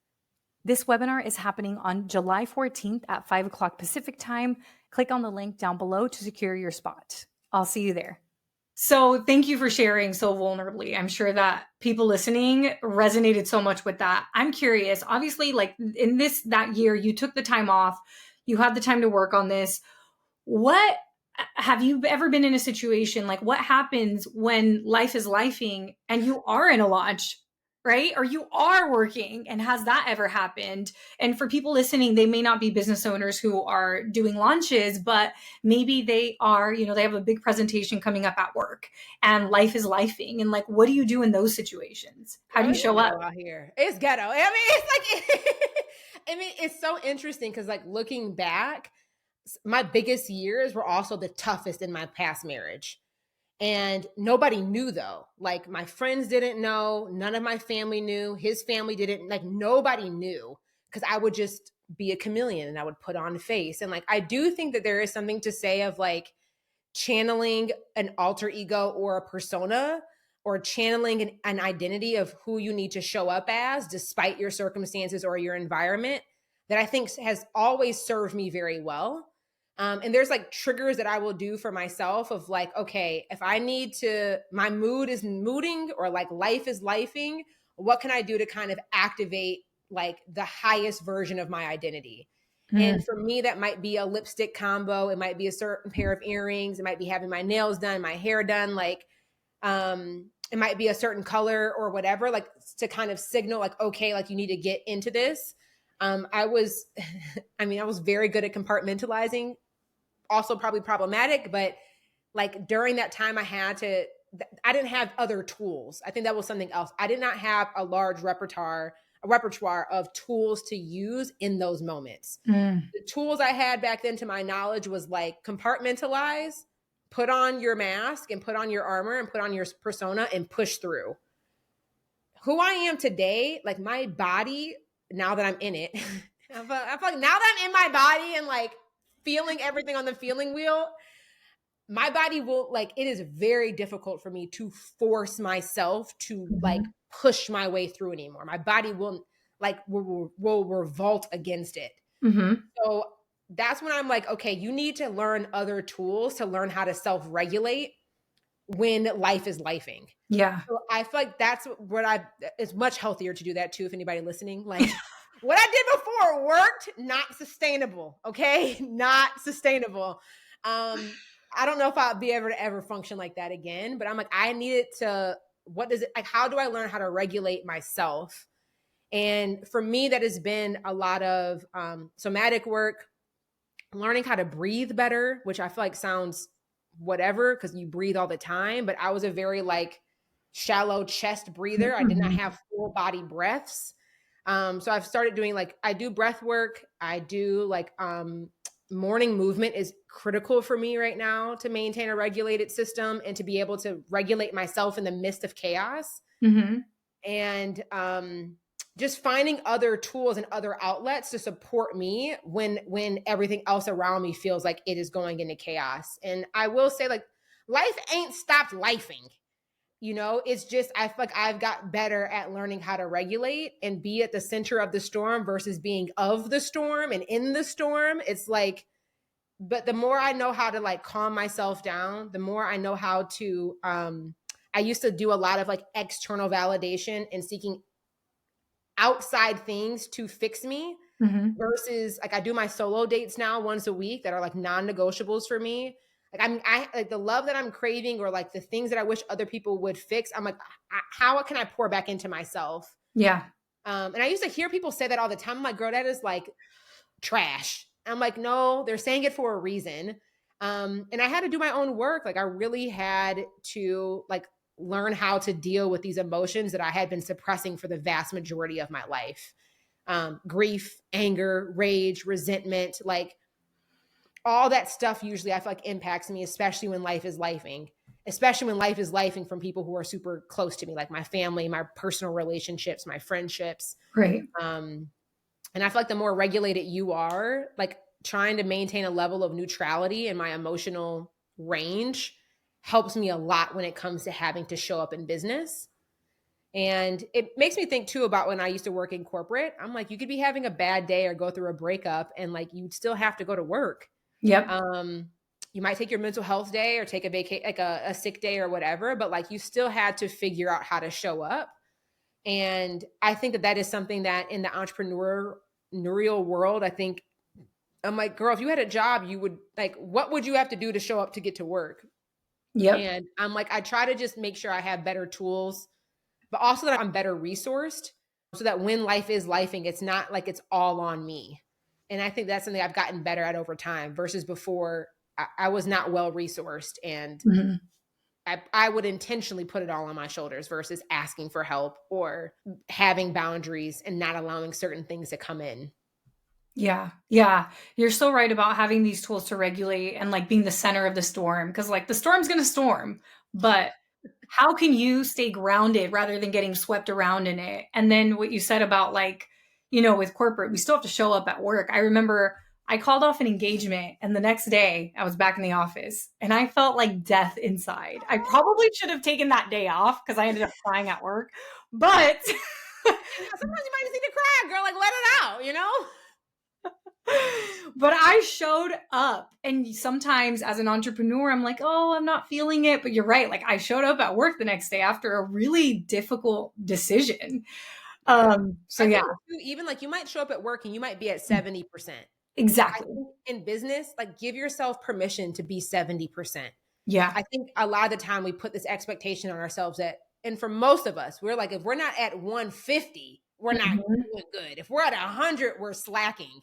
This webinar is happening on July 14th at 5 o'clock Pacific time. Click on the link down below to secure your spot. I'll see you there. So thank you for sharing so vulnerably. I'm sure that people listening resonated so much with that. I'm curious, obviously, like in that year, you took the time off, you had the time to work on this. What have you ever been in a situation like what happens when life is lifing and you are in a launch, right? Or you are working, and has that ever happened? And for people listening, they may not be business owners who are doing launches, but maybe they are, they have a big presentation coming up at work and life is lifing. And like, what do you do in those situations? How do you show up out here? It's ghetto. I mean, it's like, it's so interesting because like looking back, my biggest years were also the toughest in my past marriage. And nobody knew though. Like my friends didn't know. None of my family knew. His family didn't, like nobody knew because I would just be a chameleon and I would put on a face. And like, I do think that there is something to say of like channeling an alter ego or a persona or channeling an identity of who you need to show up as despite your circumstances or your environment that I think has always served me very well. And there's like triggers that I will do for myself of like, okay, if I need to, my mood is mooding or like life is lifing, what can I do to kind of activate like the highest version of my identity? And for me, that might be a lipstick combo. It might be a certain pair of earrings. It might be having my nails done, my hair done. Like, it might be a certain color or whatever, like to kind of signal like, okay, like you need to get into this. I was very good at compartmentalizing, also probably problematic, but like during that time I didn't have other tools. I think that was something else. I did not have a large repertoire of tools to use in those moments. The tools I had back then to my knowledge was like compartmentalize, put on your mask and put on your armor and put on your persona and push through. Who I am today, like my body, now that I'm in it, I feel like now that I'm in my body and like feeling everything on the feeling wheel, my body will like, it is very difficult for me to force myself to like push my way through anymore. My body will revolt against it. Mm-hmm. So that's when I'm like, okay, you need to learn other tools to learn how to self-regulate when life is lifing. Yeah. So I feel like that's what it's much healthier to do that too. If anybody listening, like what I did before worked, not sustainable. Okay. Not sustainable. I don't know if I'll be able to ever function like that again, but I'm like, I needed to, what does it, like, how do I learn how to regulate myself? And for me, that has been a lot of somatic work, learning how to breathe better, which I feel like sounds whatever because you breathe all the time. But I was a very like shallow chest breather. I did not have full body breaths. So I've started doing like, I do breath work. I do like morning movement is critical for me right now to maintain a regulated system and to be able to regulate myself in the midst of chaos. Mm-hmm. And just finding other tools and other outlets to support me when everything else around me feels like it is going into chaos. And I will say, like, life ain't stopped lifing. You know, it's just I feel like I've got better at learning how to regulate and be at the center of the storm versus being of the storm and in the storm. It's like, but the more I know how to like calm myself down, the more I know how to I used to do a lot of like external validation and seeking outside things to fix me versus like I do my solo dates now once a week that are like non-negotiables for me. Like I like the love that I'm craving or like the things that I wish other people would fix. I'm like, how can I pour back into myself? Yeah. And I used to hear people say that all the time. I'm like, girl, that is like trash. I'm like, no, they're saying it for a reason. And I had to do my own work. Like I really had to like learn how to deal with these emotions that I had been suppressing for the vast majority of my life. Grief, anger, rage, resentment, like all that stuff usually I feel like impacts me, especially when life is lifing, from people who are super close to me, like my family, my personal relationships, my friendships. Right. And I feel like the more regulated you are, like trying to maintain a level of neutrality in my emotional range helps me a lot when it comes to having to show up in business. And it makes me think too about when I used to work in corporate. I'm like, you could be having a bad day or go through a breakup and like you'd still have to go to work. Yep. You might take your mental health day or take a sick day or whatever, but like you still had to figure out how to show up. And I think that that is something that in the entrepreneurial world, I think I'm like, girl, if you had a job, you would like, what would you have to do to show up to get to work? Yep. And I'm like, I try to just make sure I have better tools, but also that I'm better resourced so that when life is lifing, it's not like it's all on me. And I think that's something I've gotten better at over time versus before I was not well resourced and I would intentionally put it all on my shoulders versus asking for help or having boundaries and not allowing certain things to come in. Yeah. Yeah. You're so right about having these tools to regulate and like being the center of the storm. Cause like the storm's going to storm, but how can you stay grounded rather than getting swept around in it? And then what you said about like, you know, with corporate, we still have to show up at work. I remember I called off an engagement and the next day I was back in the office and I felt like death inside. I probably should have taken that day off because I ended up crying at work. But sometimes you might just need to cry, girl. Like let it out, you know? But I showed up. And sometimes as an entrepreneur, I'm like, oh, I'm not feeling it. But you're right. Like I showed up at work the next day after a really difficult decision. So yeah. Even like you might show up at work and you might be at 70%. Exactly. I think in business, like give yourself permission to be 70%. Yeah. I think a lot of the time we put this expectation on ourselves that, and for most of us, we're like, if we're not at 150, we're not doing good. If we're at 100, we're slacking.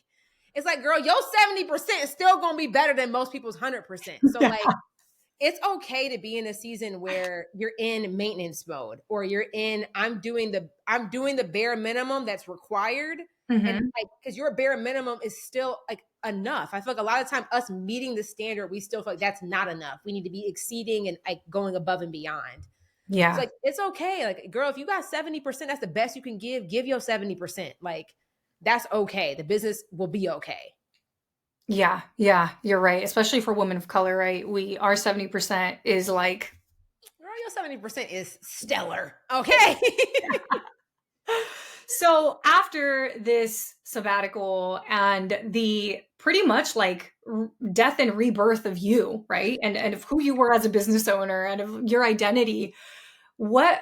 It's like, girl, your 70% is still going to be better than most people's 100%. So like, it's okay to be in a season where you're in maintenance mode or you're in, I'm doing the bare minimum that's required. And like, cause your bare minimum is still like enough. I feel like a lot of time us meeting the standard, we still feel like that's not enough. We need to be exceeding and like going above and beyond. Yeah. It's like, it's okay. Like, girl, if you got 70%, that's the best you can give your 70%. Like, that's okay. The business will be okay. Yeah. Yeah. You're right. Especially for women of color, right? Our 70% is like, girl, your 70% is stellar. Okay. So after this sabbatical and the pretty much like death and rebirth of you, right? And of who you were as a business owner and of your identity, what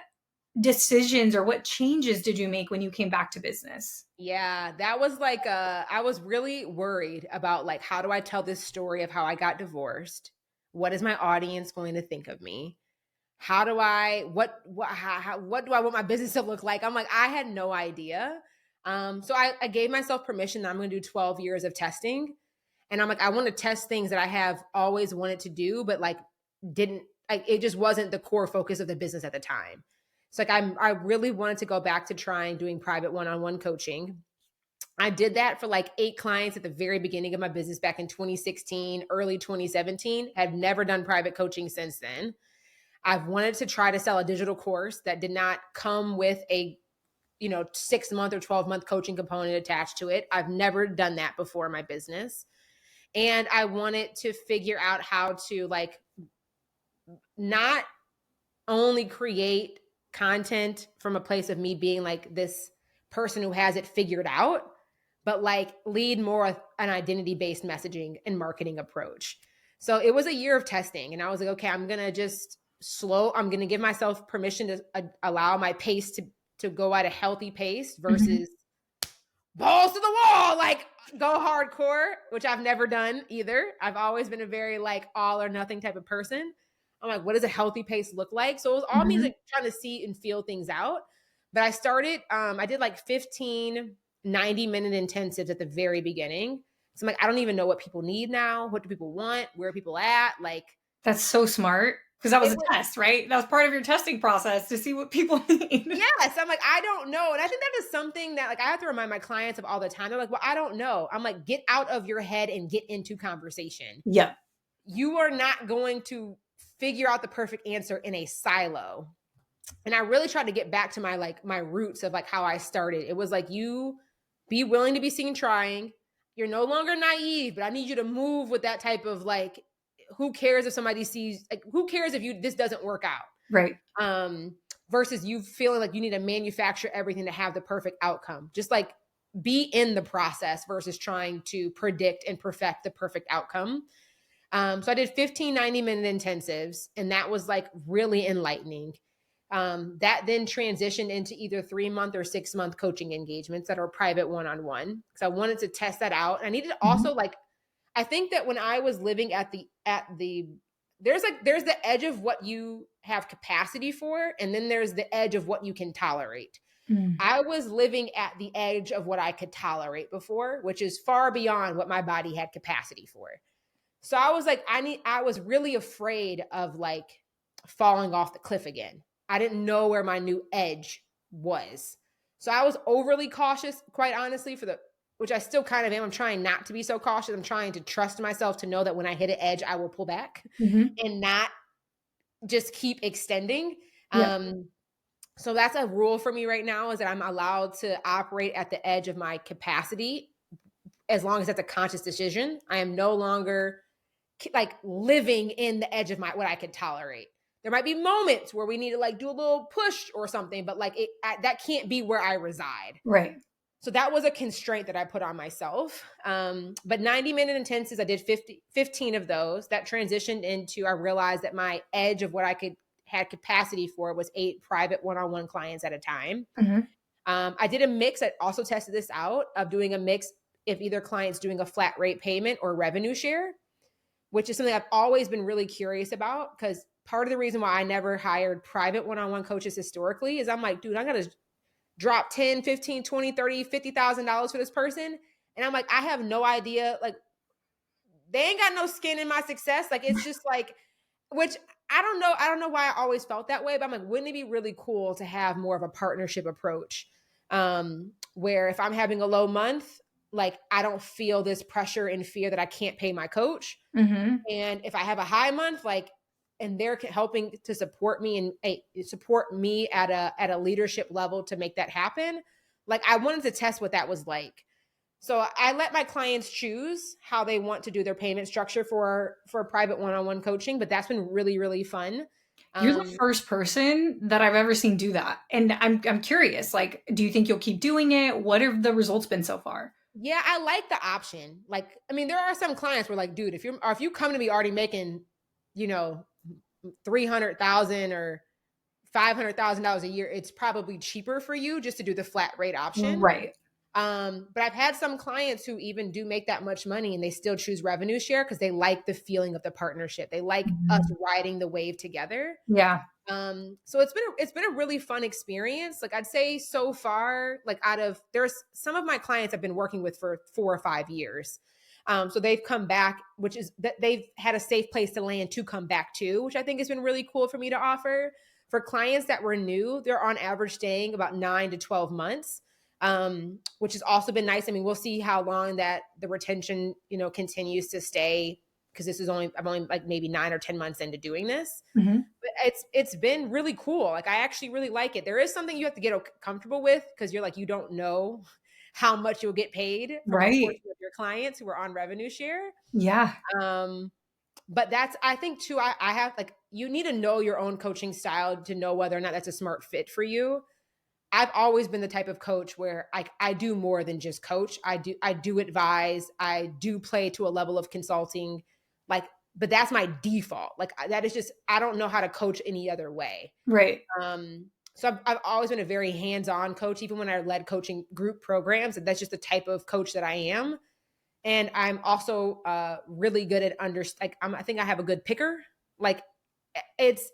decisions or what changes did you make when you came back to business? Yeah, that was like I was really worried about like how do I tell this story of how I got divorced? What is my audience going to think of me? How do I what do I want my business to look like? I'm like I had no idea. So I gave myself permission that I'm going to do 12 years of testing. And I'm like I want to test things that I have always wanted to do but like didn't like it just wasn't the core focus of the business at the time. So like I really wanted to go back to trying doing private one-on-one coaching. I did that for like 8 clients at the very beginning of my business back in 2016, early 2017. Had never done private coaching since then. I've wanted to try to sell a digital course that did not come with a 6-month or 12-month coaching component attached to it. I've never done that before in my business. And I wanted to figure out how to like not only create content from a place of me being like this person who has it figured out, but like lead more an identity-based messaging and marketing approach. So it was a year of testing and I was like, okay, I'm going to give myself permission to allow my pace to go at a healthy pace versus balls to the wall, like go hardcore, which I've never done either. I've always been a very like all or nothing type of person. I'm like, what does a healthy pace look like? So it was all me like trying to see and feel things out. But I started, I did like 15 90-minute intensives at the very beginning. So I'm like, I don't even know what people need now. What do people want? Where are people at? Like, That's so smart because that was it a was, test, right? That was part of your testing process to see what people need. yes. I'm like, I don't know. And I think that is something that like I have to remind my clients of all the time. They're like, well, I don't know. I'm like, get out of your head and get into conversation. Yep. You are not going to figure out the perfect answer in a silo. And I really tried to get back to my roots of like how I started. It was like you be willing to be seen trying. You're no longer naive, but I need you to move with that type of like, who cares if somebody sees, like, who cares if this doesn't work out? Right. Versus you feeling like you need to manufacture everything to have the perfect outcome. Just like be in the process versus trying to predict and perfect the perfect outcome. So I did 15 90-minute intensives, and that was like really enlightening. That then transitioned into either 3-month or 6-month coaching engagements that are private one-on-one. Because I wanted to test that out. And I needed also like, I think that when I was living at the there's the edge of what you have capacity for, and then there's the edge of what you can tolerate. I was living at the edge of what I could tolerate before, which is far beyond what my body had capacity for. So I was like, I was really afraid of like falling off the cliff again. I didn't know where my new edge was. So I was overly cautious, quite honestly, which I still kind of am. I'm trying not to be so cautious. I'm trying to trust myself to know that when I hit an edge, I will pull back and not just keep extending. Yep. So that's a rule for me right now, is that I'm allowed to operate at the edge of my capacity as long as that's a conscious decision. I am no longer like living in the edge of what I could tolerate. There might be moments where we need to like do a little push or something, but like that can't be where I reside. Right. So that was a constraint that I put on myself. But 90-minute intensives, I did 15 of those. That transitioned into, I realized that my edge of what I had capacity for was 8 private one-on-one clients at a time. I did a mix. I also tested this out of doing a mix if either client's doing a flat rate payment or revenue share, which is something I've always been really curious about, because part of the reason why I never hired private one-on-one coaches historically is I'm like, dude, I'm going to drop 10, 15, 20, 30, $50,000 for this person. And I'm like, I have no idea. Like, they ain't got no skin in my success. Like, it's just like, which I don't know. I don't know why I always felt that way, but I'm like, wouldn't it be really cool to have more of a partnership approach? Where if I'm having a low month, like I don't feel this pressure and fear that I can't pay my coach. And if I have a high month, like, and they're helping to support me and support me at a leadership level to make that happen. Like, I wanted to test what that was like. So I let my clients choose how they want to do their payment structure for private one-on-one coaching, but that's been really, really fun. You're the Um, first person that I've ever seen do that. And I'm curious, like, do you think you'll keep doing it? What have the results been so far? yeah, I like the option. Like, I mean, there are some clients where like, dude, if you come to me already making, you know, 300,000 or $500,000 a year, it's probably cheaper for you just to do the flat rate option. Right. But I've had some clients who even do make that much money and they still choose revenue share because they like the feeling of the partnership. They like us Mhm. riding the wave together. Yeah. So it's been a really fun experience. Like I'd say so far, like there's some of my clients I've been working with for 4 or 5 years. So they've come back, which is that they've had a safe place to land to come back to, which I think has been really cool for me to offer. For clients that were new, they're on average staying about 9 to 12 months, which has also been nice. I mean, we'll see how long that the retention, continues to stay because I'm only like maybe 9 or 10 months into doing this. Mhm. But it's been really cool. Like I actually really like it. There is something you have to get comfortable with because you're like you don't know how much you'll get paid from a Right. portion of your clients who are on revenue share. Yeah. Um, but that's I think too. I have like you need to know your own coaching style to know whether or not that's a smart fit for you. I've always been the type of coach where I do more than just coach. I do advise. I do play to a level of consulting, like, but that's my default. Like that is just I don't know how to coach any other way. Right. So I've always been a very hands-on coach, even when I led coaching group programs. And that's just the type of coach that I am. And I'm also really good at I think I have a good picker. Like it's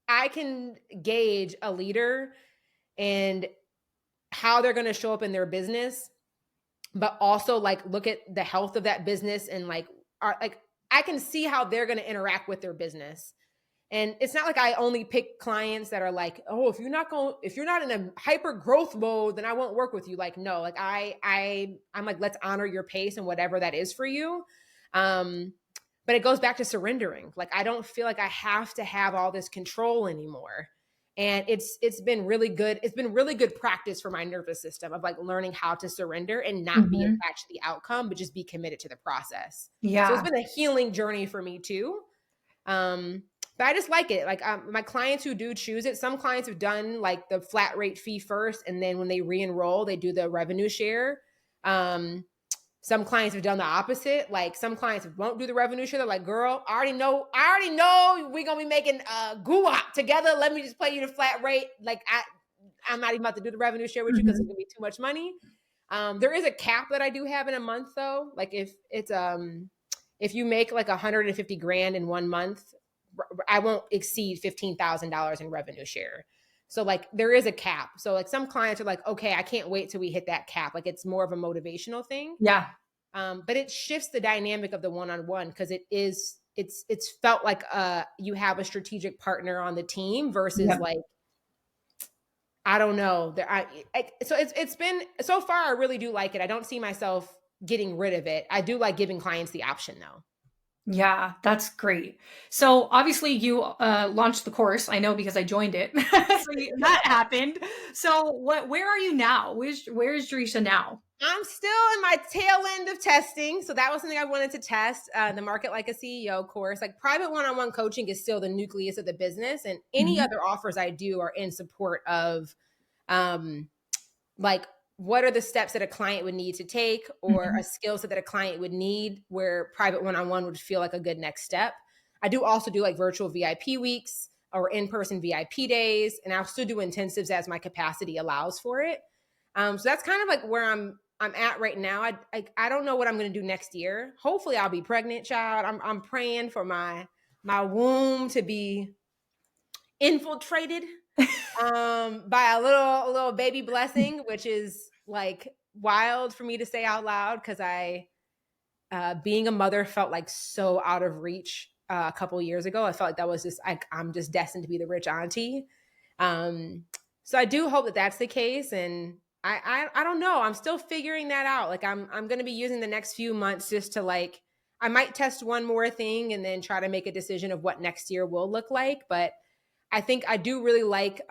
I can gauge a leader and how they're going to show up in their business, but also like look at the health of that business and like I can see how they're going to interact with their business. And it's not like I only pick clients that are like, oh, if you're not in a hyper growth mode, then I won't work with you. Like, no, like I'm like, let's honor your pace and whatever that is for you. But it goes back to surrendering. Like, I don't feel like I have to have all this control anymore. And it's been really good. It's been really good practice for my nervous system of like learning how to surrender and not be Mhm. attached to the outcome, but just be committed to the process. So it's Yeah. been a healing journey for me too. But I just like it. Like my clients who do choose it, some clients have done like the flat rate fee first, and then when they re-enroll, they do the revenue share. Some clients have done the opposite. Like some clients won't do the revenue share. They're like, girl, I already know we're gonna be making guap together. Let me just play you the flat rate. Like I'm not even about to do the revenue share with you because it's Mhm. gonna be too much money. There is a cap that I do have in a month though. Like if you make like 150 grand in 1 month, I won't exceed $15,000 in revenue share. So like there is a cap. So like some clients are like, okay, I can't wait till we hit that cap. Like it's more of a motivational thing. Yeah. But it shifts the dynamic of the one-on-one because it's felt like you have a strategic partner on the team versus Yep. like I don't know. So it's been so far. I really do like it. I don't see myself getting rid of it. I do like giving clients the option though. Yeah, that's great. So obviously you launched the course. I know because I joined it. That happened. So where are you now? Where's Jereshia now? I'm still in my tail end of testing. So that was something I wanted to test. The Market Like a CEO course. Like private one-on-one coaching is still the nucleus of the business. And any Mhm. other offers I do are in support of um, like what are the steps that a client would need to take or a Mhm. skill set that a client would need where private one-on-one would feel like a good next step. I do also do like virtual VIP weeks or in-person VIP days. And I'll still do intensives as my capacity allows for it. So that's kind of like where I'm at right now. I don't know what I'm going to do next year. Hopefully, I'll be pregnant, child. I'm praying for my womb to be infiltrated by a little baby blessing, which is like wild for me to say out loud because I being a mother felt like so out of reach a couple years ago. I felt like that was just I'm just destined to be the rich auntie. Um, so I do hope that that's the case, and I don't know. I'm still figuring that out. Like I'm going to be using the next few months just to like I might test one more thing and then try to make a decision of what next year will look like. But I think I do really like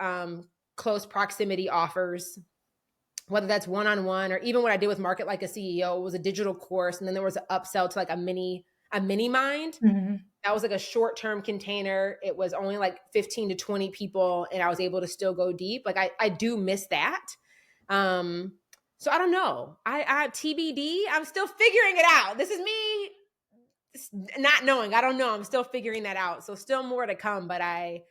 close proximity offers, whether that's one-on-one or even what I did with Market Like a CEO was a digital course. And then there was an upsell to like a mini mind. Mhm. That was like a short-term container. It was only like 15 to 20 people and I was able to still go deep. Like I do miss that. So I don't know. I TBD, I'm still figuring it out. This is me not knowing. I don't know. I'm still figuring that out. So still more to come, but I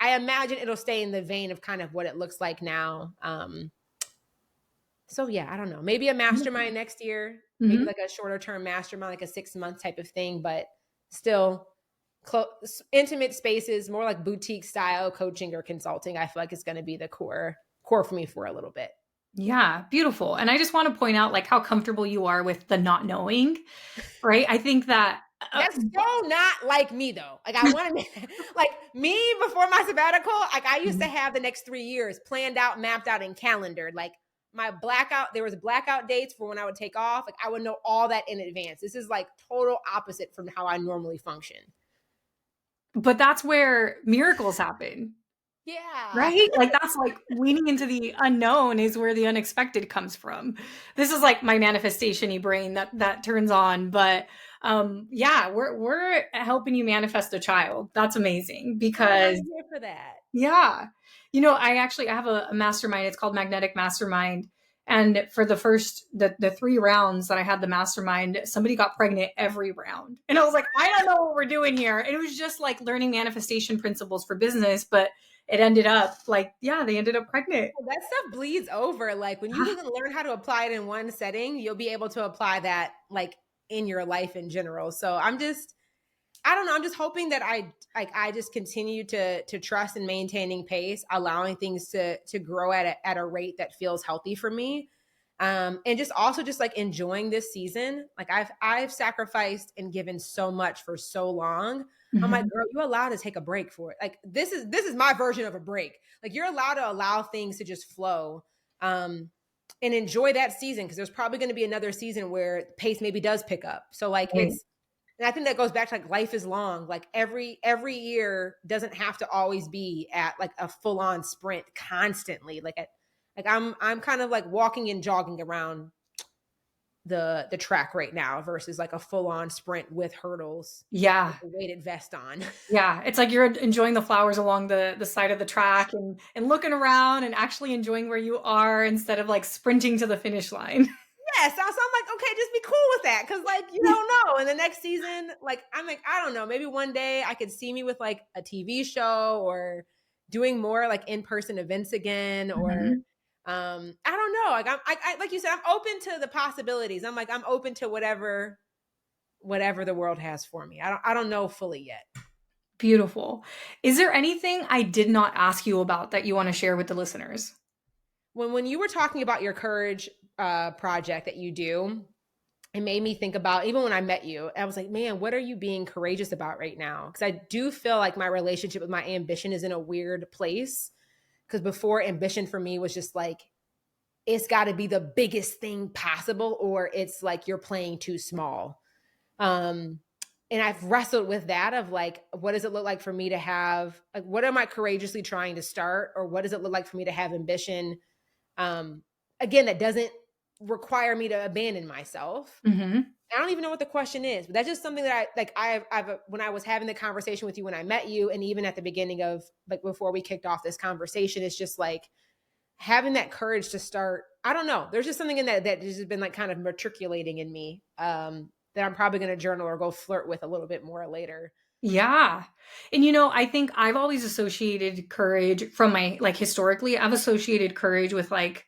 imagine it'll stay in the vein of kind of what it looks like now. So yeah, I don't know. Maybe a mastermind next year, maybe like a shorter term mastermind, like a 6-month type of thing, but still intimate spaces, more like boutique style coaching or consulting. I feel like it's going to be the core for me for a little bit. Yeah, beautiful. And I just want to point out like how comfortable you are with the not knowing, right? I think that that's so not like me though. Like I want to like me before my sabbatical, like I used to have the next 3 years planned out, mapped out and calendared. Like my blackout, there was blackout dates for when I would take off. Like I would know all that in advance. This is like total opposite from how I normally function. But that's where miracles happen. Yeah. Right? Like that's like leaning into the unknown is where the unexpected comes from. This is like my manifestation-y brain that turns on. But yeah, we're helping you manifest a child. That's amazing because I'm here for that. Yeah. I have a mastermind. It's called Magnetic Mastermind. And for the 3 rounds that I had the mastermind, somebody got pregnant every round. And I was like, I don't know what we're doing here. And it was just like learning manifestation principles for business, but it ended up like, yeah, they ended up pregnant. That stuff bleeds over. Like when you learn how to apply it in one setting, you'll be able to apply that like in your life in general. So I don't know. I'm just hoping that I just continue to trust in maintaining pace, allowing things to grow at a rate that feels healthy for me. And just also just like enjoying this season. Like I've sacrificed and given so much for so long. I'm like, girl, you're allowed to take a break for it. Like this is my version of a break. Like you're allowed to allow things to just flow. And enjoy that season because there's probably going to be another season where pace maybe does pick up. So like and I think that goes back to like life is long. Like every year doesn't have to always be at like a full on sprint constantly. Like I'm kind of like walking and jogging around the track right now versus like a full on sprint with hurdles. Yeah. With a weighted vest on. Yeah. It's like you're enjoying the flowers along the side of the track and looking around and actually enjoying where you are instead of like sprinting to the finish line. Yeah, so I'm like, okay, just be cool with that. Cause like, you don't know. And the next season, like, I'm like, I don't know, maybe one day I could see me with like a TV show or doing more like in-person events again. Or, I don't know. Like I like you said, I'm open to the possibilities. I'm open to whatever the world has for me. I don't know fully yet. Beautiful. Is there anything I did not ask you about that you want to share with the listeners? When you were talking about your courage project that you do, it made me think about, even when I met you, I was like, man, what are you being courageous about right now? Because I do feel like my relationship with my ambition is in a weird place. Because before, ambition for me was just like, it's got to be the biggest thing possible, or it's like you're playing too small. And I've wrestled with that of like, what does it look like for me to have, like, what am I courageously trying to start? Or what does it look like for me to have ambition? Again, that doesn't require me to abandon myself. I don't even know what the question is, but that's just something that I've when I was having the conversation with you, when I met you, and even at the beginning of like, before we kicked off this conversation, it's just like having that courage to start. I don't know. There's just something in that has just been like kind of matriculating in me, that I'm probably going to journal or go flirt with a little bit more later. Yeah. And I think I've always associated courage from historically, I've associated courage with like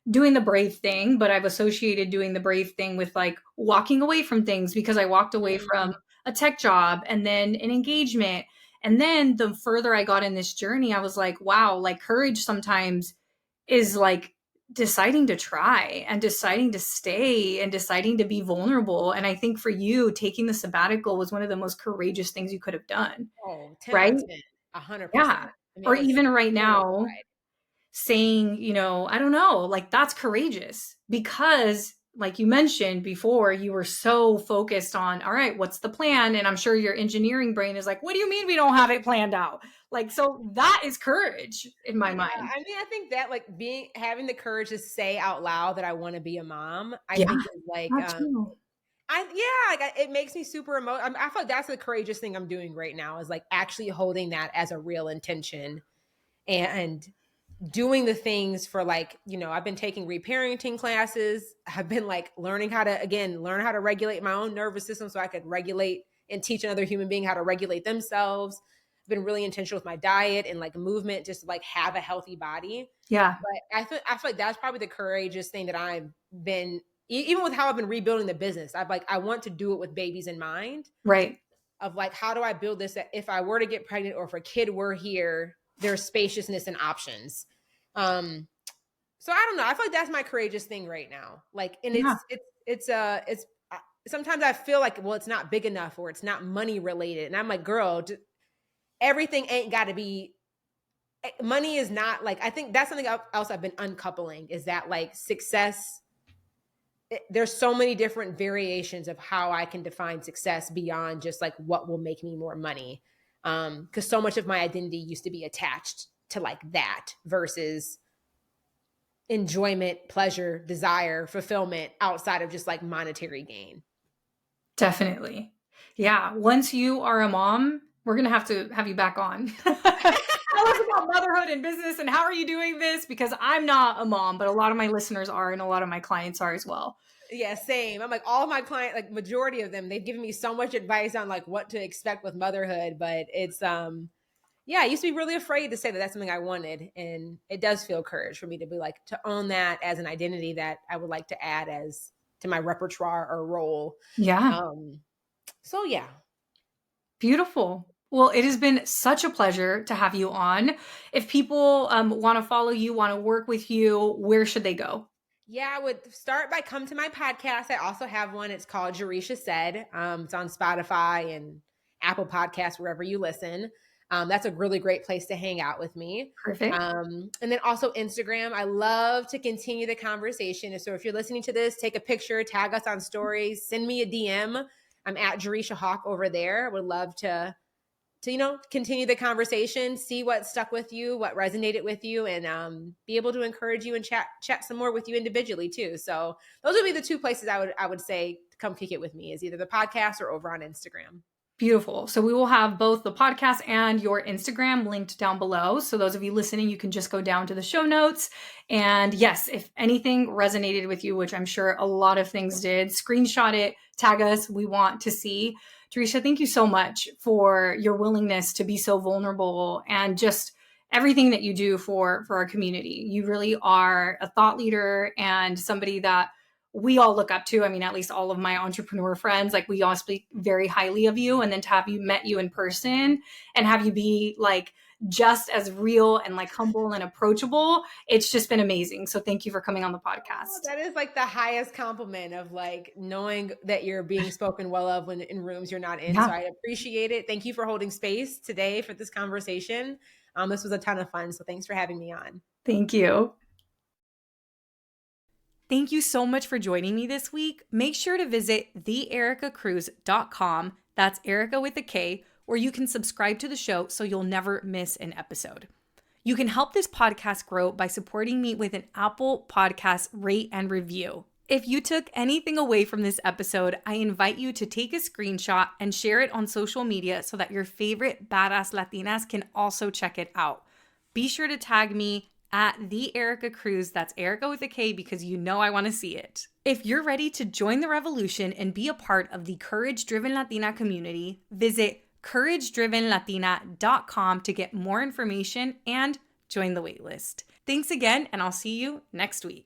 doing the brave thing, but I've associated doing the brave thing with like walking away from things because I walked away from a tech job and then an engagement. And then the further I got in this journey, I was like, wow, like courage sometimes is like deciding to try and deciding to stay and deciding to be vulnerable. And I think for you, taking the sabbatical was one of the most courageous things you could have done. Oh, 10 right? 100%. Yeah. I mean, or even right now, saying, I don't know, like that's courageous because like you mentioned before, you were so focused on, all right, what's the plan? And I'm sure your engineering brain is like, what do you mean we don't have it planned out? Like, so that is courage in my mind. I mean, I think that like having the courage to say out loud that I want to be a mom, I think is like, It makes me super emotional. I feel like that's the courageous thing I'm doing right now is like actually holding that as a real intention and doing the things for like, I've been taking reparenting classes. I've been like learn how to regulate my own nervous system so I could regulate and teach another human being how to regulate themselves. I've been really intentional with my diet and like movement, just to like have a healthy body. Yeah. But I feel like that's probably the courageous thing that I've been, even with how I've been rebuilding the business. I want to do it with babies in mind. Right. Of like, how do I build this that if I were to get pregnant or if a kid were here, there's spaciousness and options. So I don't know. I feel like that's my courageous thing right now. Like, and it's sometimes I feel like, well, it's not big enough or it's not money related. And I'm like, girl, everything ain't got to be, money is not like, I think that's something else I've been uncoupling is that like success, there's so many different variations of how I can define success beyond just like what will make me more money. Because so much of my identity used to be attached to like that versus enjoyment, pleasure, desire, fulfillment outside of just like monetary gain. Definitely. Yeah. Once you are a mom, we're going to have you back on. Tell us about motherhood and business and how are you doing this? Because I'm not a mom, but a lot of my listeners are and a lot of my clients are as well. Yeah, same. I'm like all of my clients, like majority of them, they've given me so much advice on like what to expect with motherhood, but it's I used to be really afraid to say that that's something I wanted, and it does feel courage for me to be like to own that as an identity that I would like to add as to my repertoire or role. Yeah. So yeah. Beautiful. Well, it has been such a pleasure to have you on. If people want to follow you, want to work with you, where should they go? Yeah, I would start by come to my podcast. I also have one. It's called Jereshia Said. It's on Spotify and Apple Podcasts, wherever you listen. That's a really great place to hang out with me. Perfect. And then also Instagram. I love to continue the conversation. So if you're listening to this, take a picture, tag us on stories, send me a DM. I'm at Jereshia Hawk over there. I would love to continue the conversation, see what stuck with you, what resonated with you, and be able to encourage you and chat some more with you individually too. So those would be the two places I would say to come kick it with me is either the podcast or over on Instagram. Beautiful. So we will have both the podcast and your Instagram linked down below. So those of you listening, you can just go down to the show notes. And yes, if anything resonated with you, which I'm sure a lot of things did, screenshot it, tag us. We want to see. Jereshia, thank you so much for your willingness to be so vulnerable and just everything that you do for our community. You really are a thought leader and somebody that we all look up to. I mean, at least all of my entrepreneur friends, like we all speak very highly of you. And then to have you met you in person and have you be like just as real and like humble and approachable, it's just been amazing. So thank you for coming on the podcast. Oh, that is like the highest compliment of like knowing that you're being spoken well of when in rooms you're not in. Yeah. So I appreciate it. Thank you for holding space today for this conversation. This was a ton of fun. So thanks for having me on. Thank you. Thank you so much for joining me this week. Make sure to visit theericacruz.com. That's Erica with a K, where you can subscribe to the show so you'll never miss an episode. You can help this podcast grow by supporting me with an Apple Podcast rate and review. If you took anything away from this episode, I invite you to take a screenshot and share it on social media so that your favorite badass Latinas can also check it out. Be sure to tag me at the Erica Cruz. That's Erica with a K because you know I want to see it. If you're ready to join the revolution and be a part of the Courage Driven Latina community, visit couragedrivenlatina.com to get more information and join the waitlist. Thanks again, and I'll see you next week.